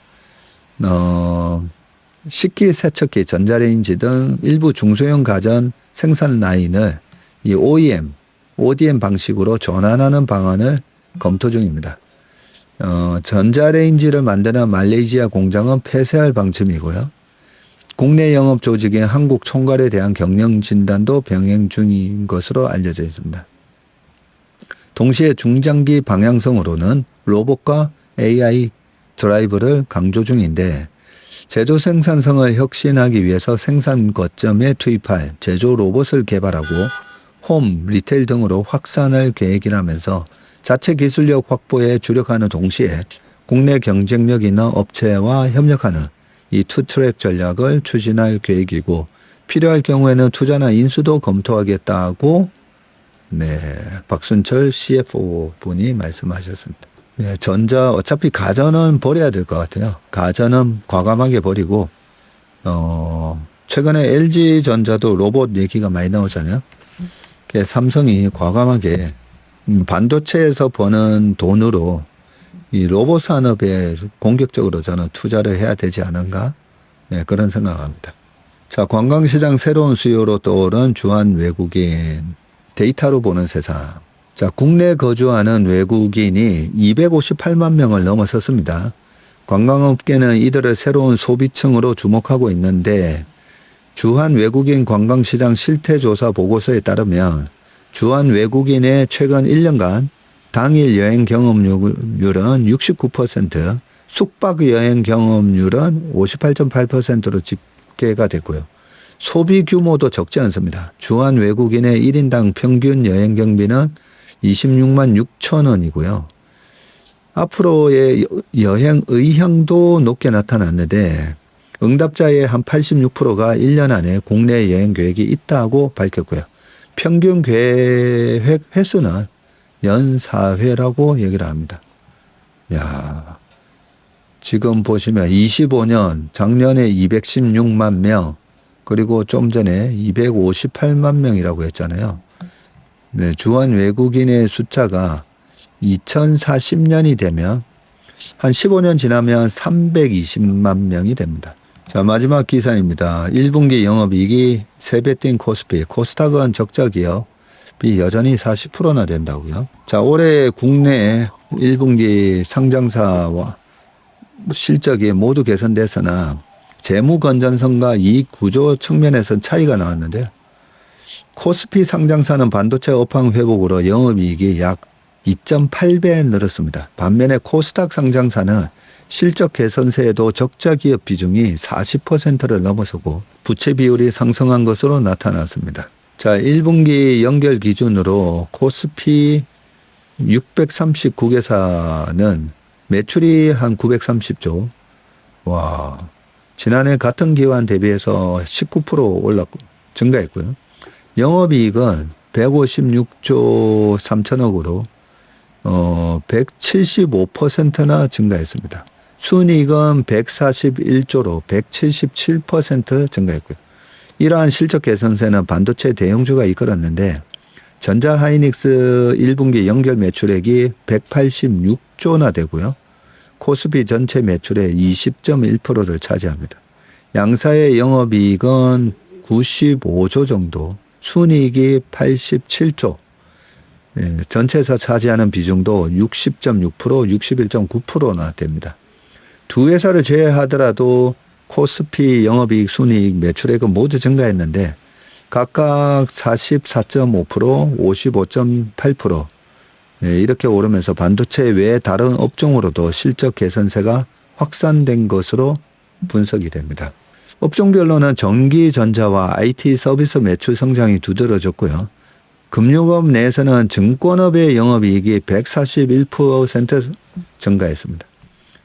식기, 세척기, 전자레인지 등 일부 중소형 가전 생산 라인을 이 OEM, ODM 방식으로 전환하는 방안을 검토 중입니다. 전자레인지를 만드는 말레이시아 공장은 폐쇄할 방침이고요. 국내 영업 조직인 한국총괄에 대한 경영 진단도 병행 중인 것으로 알려져 있습니다. 동시에 중장기 방향성으로는 로봇과 AI 드라이브를 강조 중인데 제조 생산성을 혁신하기 위해서 생산 거점에 투입할 제조 로봇을 개발하고 홈, 리테일 등으로 확산할 계획이라면서 자체 기술력 확보에 주력하는 동시에 국내 경쟁력 있는 업체와 협력하는 이 투트랙 전략을 추진할 계획이고 필요할 경우에는 투자나 인수도 검토하겠다고 박순철 CFO 분이 말씀하셨습니다. 전자 어차피 가전은 버려야 될 것 같아요. 가전은 과감하게 버리고 최근에 LG전자도 로봇 얘기가 많이 나오잖아요. 삼성이 과감하게 반도체에서 버는 돈으로 이 로봇 산업에 공격적으로 저는 투자를 해야 되지 않은가 그런 생각합니다. 자, 관광시장 새로운 수요로 떠오른 주한 외국인 데이터로 보는 세상. 자, 국내 거주하는 외국인이 258만 명을 넘어섰습니다. 관광업계는 이들을 새로운 소비층으로 주목하고 있는데 주한 외국인 관광시장 실태조사 보고서에 따르면 주한 외국인의 최근 1년간 당일 여행 경험률은 69%, 숙박 여행 경험률은 58.8%로 집계가 됐고요. 소비 규모도 적지 않습니다. 주한 외국인의 1인당 평균 여행 경비는 26만 6천 원이고요. 앞으로의 여행 의향도 높게 나타났는데 응답자의 한 86%가 1년 안에 국내 여행 계획이 있다고 밝혔고요. 평균 계획 횟수는 연 4회라고 얘기를 합니다. 야, 지금 보시면 25년 작년에 216만 명 그리고 좀 전에 258만 명이라고 했잖아요. 주한 외국인의 숫자가 2040년이 되면 한 15년 지나면 320만 명이 됩니다. 자, 마지막 기사입니다. 1분기 영업이익이 3배 뛴 코스피. 코스닥은 적자 기업이 여전히 40%나 된다고요. 자, 올해 국내 1분기 상장사와 실적이 모두 개선됐으나 재무 건전성과 이익 구조 측면에서 차이가 나왔는데요. 코스피 상장사는 반도체 업황 회복으로 영업이익이 약 2.8배 늘었습니다. 반면에 코스닥 상장사는 실적 개선세에도 적자 기업 비중이 40%를 넘어서고 부채 비율이 상승한 것으로 나타났습니다. 자, 1분기 연결 기준으로 코스피 639개사는 매출이 한 930조. 와, 지난해 같은 기간 대비해서 19% 증가했고요. 영업이익은 156조 3천억으로 175%나 증가했습니다. 순이익은 141조로 177% 증가했고요. 이러한 실적 개선세는 반도체 대형주가 이끌었는데 전자하이닉스 1분기 연결 매출액이 186조나 되고요. 코스피 전체 매출의 20.1%를 차지합니다. 양사의 영업이익은 95조 정도, 순이익이 87조, 전체에서 차지하는 비중도 60.6%, 61.9%나 됩니다. 두 회사를 제외하더라도 코스피 영업이익, 순이익, 매출액은 모두 증가했는데 각각 44.5%, 55.8% 이렇게 오르면서 반도체 외 다른 업종으로도 실적 개선세가 확산된 것으로 분석이 됩니다. 업종별로는 전기, 전자와 IT 서비스 매출 성장이 두드러졌고요. 금융업 내에서는 증권업의 영업이익이 141% 증가했습니다.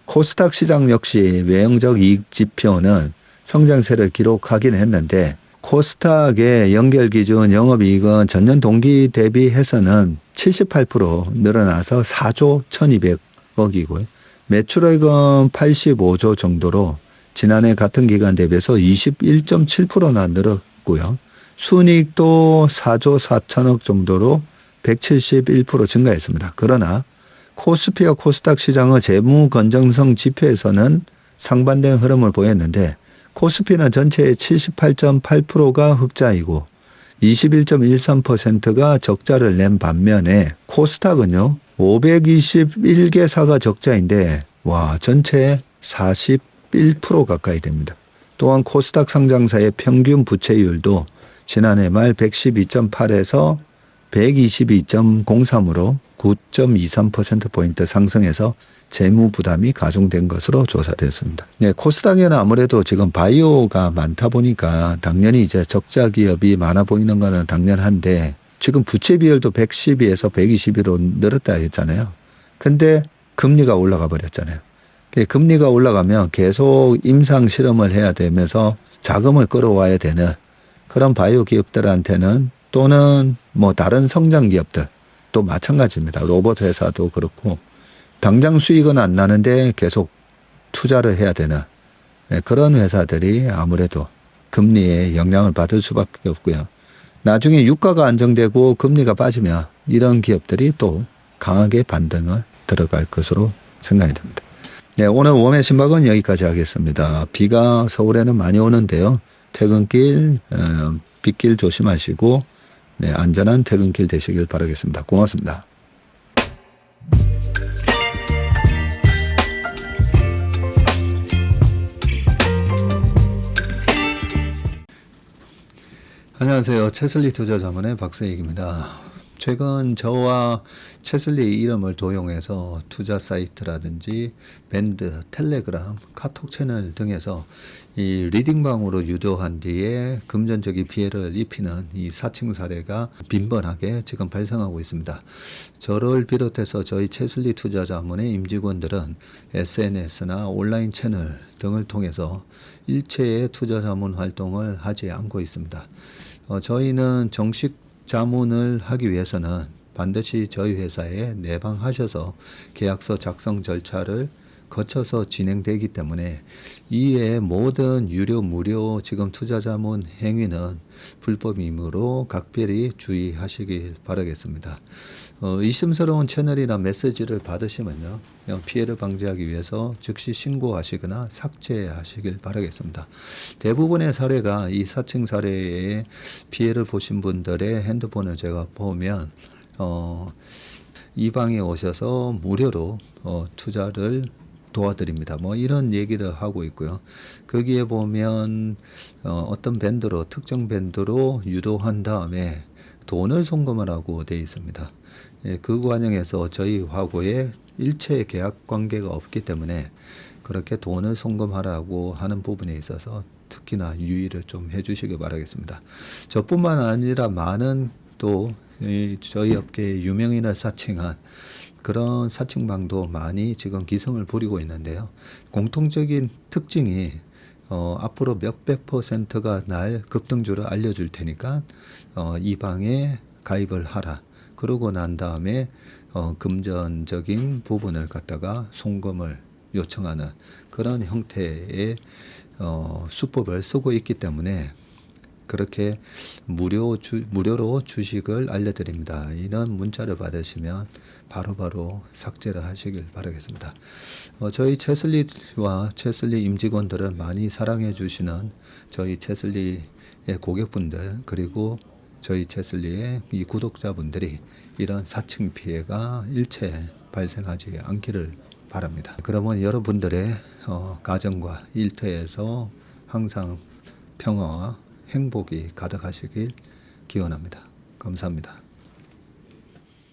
코스닥 시장 역시 외형적 이익 지표는 성장세를 기록하긴 했는데 코스닥의 연결 기준 영업이익은 전년 동기 대비해서는 78% 늘어나서 4조 1200억이고요. 매출액은 85조 정도로 지난해 같은 기간 대비해서 21.7%나 늘었고요. 순이익도 4조 4천억 정도로 171% 증가했습니다. 그러나 코스피와 코스닥 시장의 재무 건전성 지표에서는 상반된 흐름을 보였는데 코스피는 전체의 78.8%가 흑자이고 21.13%가 적자를 낸 반면에 코스닥은요 521개사가 적자인데 전체 41% 가까이 됩니다. 또한 코스닥 상장사의 평균 부채율도 지난해 말 112.8에서 122.03으로 9.23%포인트 상승해서 재무 부담이 가중된 것으로 조사됐습니다. 네, 코스닥에는 아무래도 지금 바이오가 많다 보니까 당연히 이제 적자 기업이 많아 보이는 거는 당연한데 지금 부채 비율도 112에서 121로 늘었다 했잖아요. 근데 금리가 올라가 버렸잖아요. 금리가 올라가면 계속 임상 실험을 해야 되면서 자금을 끌어와야 되는 그런 바이오 기업들한테는 또는 뭐 다른 성장 기업들 또 마찬가지입니다. 로봇 회사도 그렇고 당장 수익은 안 나는데 계속 투자를 해야 되는 그런 회사들이 아무래도 금리에 영향을 받을 수밖에 없고요. 나중에 유가가 안정되고 금리가 빠지면 이런 기업들이 또 강하게 반등을 들어갈 것으로 생각이 됩니다. 네, 오늘 웜의 신박은 여기까지 하겠습니다. 비가 서울에는 많이 오는데요. 퇴근길, 빗길 조심하시고 안전한 퇴근길 되시길 바라겠습니다. 고맙습니다. 안녕하세요. 채슬리 투자자문의 박세익입니다. 최근 저와 채슬리 이름을 도용해서 투자 사이트라든지 밴드, 텔레그램, 카톡 채널 등에서 이 리딩방으로 유도한 뒤에 금전적인 피해를 입히는 이 사칭 사례가 빈번하게 지금 발생하고 있습니다. 저를 비롯해서 저희 채슬리 투자자문의 임직원들은 SNS나 온라인 채널 등을 통해서 일체의 투자자문 활동을 하지 않고 있습니다. 저희는 정식 자문을 하기 위해서는 반드시 저희 회사에 내방하셔서 계약서 작성 절차를 거쳐서 진행되기 때문에 이외의 모든 유료, 무료 지금 투자자문 행위는 불법이므로 각별히 주의하시길 바라겠습니다. 의심스러운 채널이나 메시지를 받으시면요, 피해를 방지하기 위해서 즉시 신고하시거나 삭제하시길 바라겠습니다. 대부분의 사례가 이 사칭 사례에 피해를 보신 분들의 핸드폰을 제가 보면 이 방에 오셔서 무료로 투자를 도와드립니다. 뭐 이런 얘기를 하고 있고요. 거기에 보면 어떤 밴드로 특정 밴드로 유도한 다음에 돈을 송금하라고 되어 있습니다. 그 과정에서 저희 화고에 일체 계약 관계가 없기 때문에 그렇게 돈을 송금하라고 하는 부분에 있어서 특히나 유의를 좀 해주시기 바라겠습니다. 저뿐만 아니라 많은 또 저희 업계의 유명인을 사칭한 그런 사칭방도 많이 지금 기승을 부리고 있는데요. 공통적인 특징이 앞으로 몇백 %가 날 급등주를 알려줄 테니까 이 방에 가입을 하라. 그러고 난 다음에 금전적인 부분을 갖다가 송금을 요청하는 그런 형태의 수법을 쓰고 있기 때문에 그렇게 무료로 주식을 알려드립니다. 이런 문자를 받으시면 바로바로 삭제를 하시길 바라겠습니다. 저희 채슬리와 채슬리 임직원들을 많이 사랑해 주시는 저희 채슬리의 고객분들 그리고 저희 채슬리의 이 구독자분들이 이런 사칭 피해가 일체 발생하지 않기를 바랍니다. 그러면 여러분들의 가정과 일터에서 항상 평화와 행복이 가득하시길 기원합니다. 감사합니다.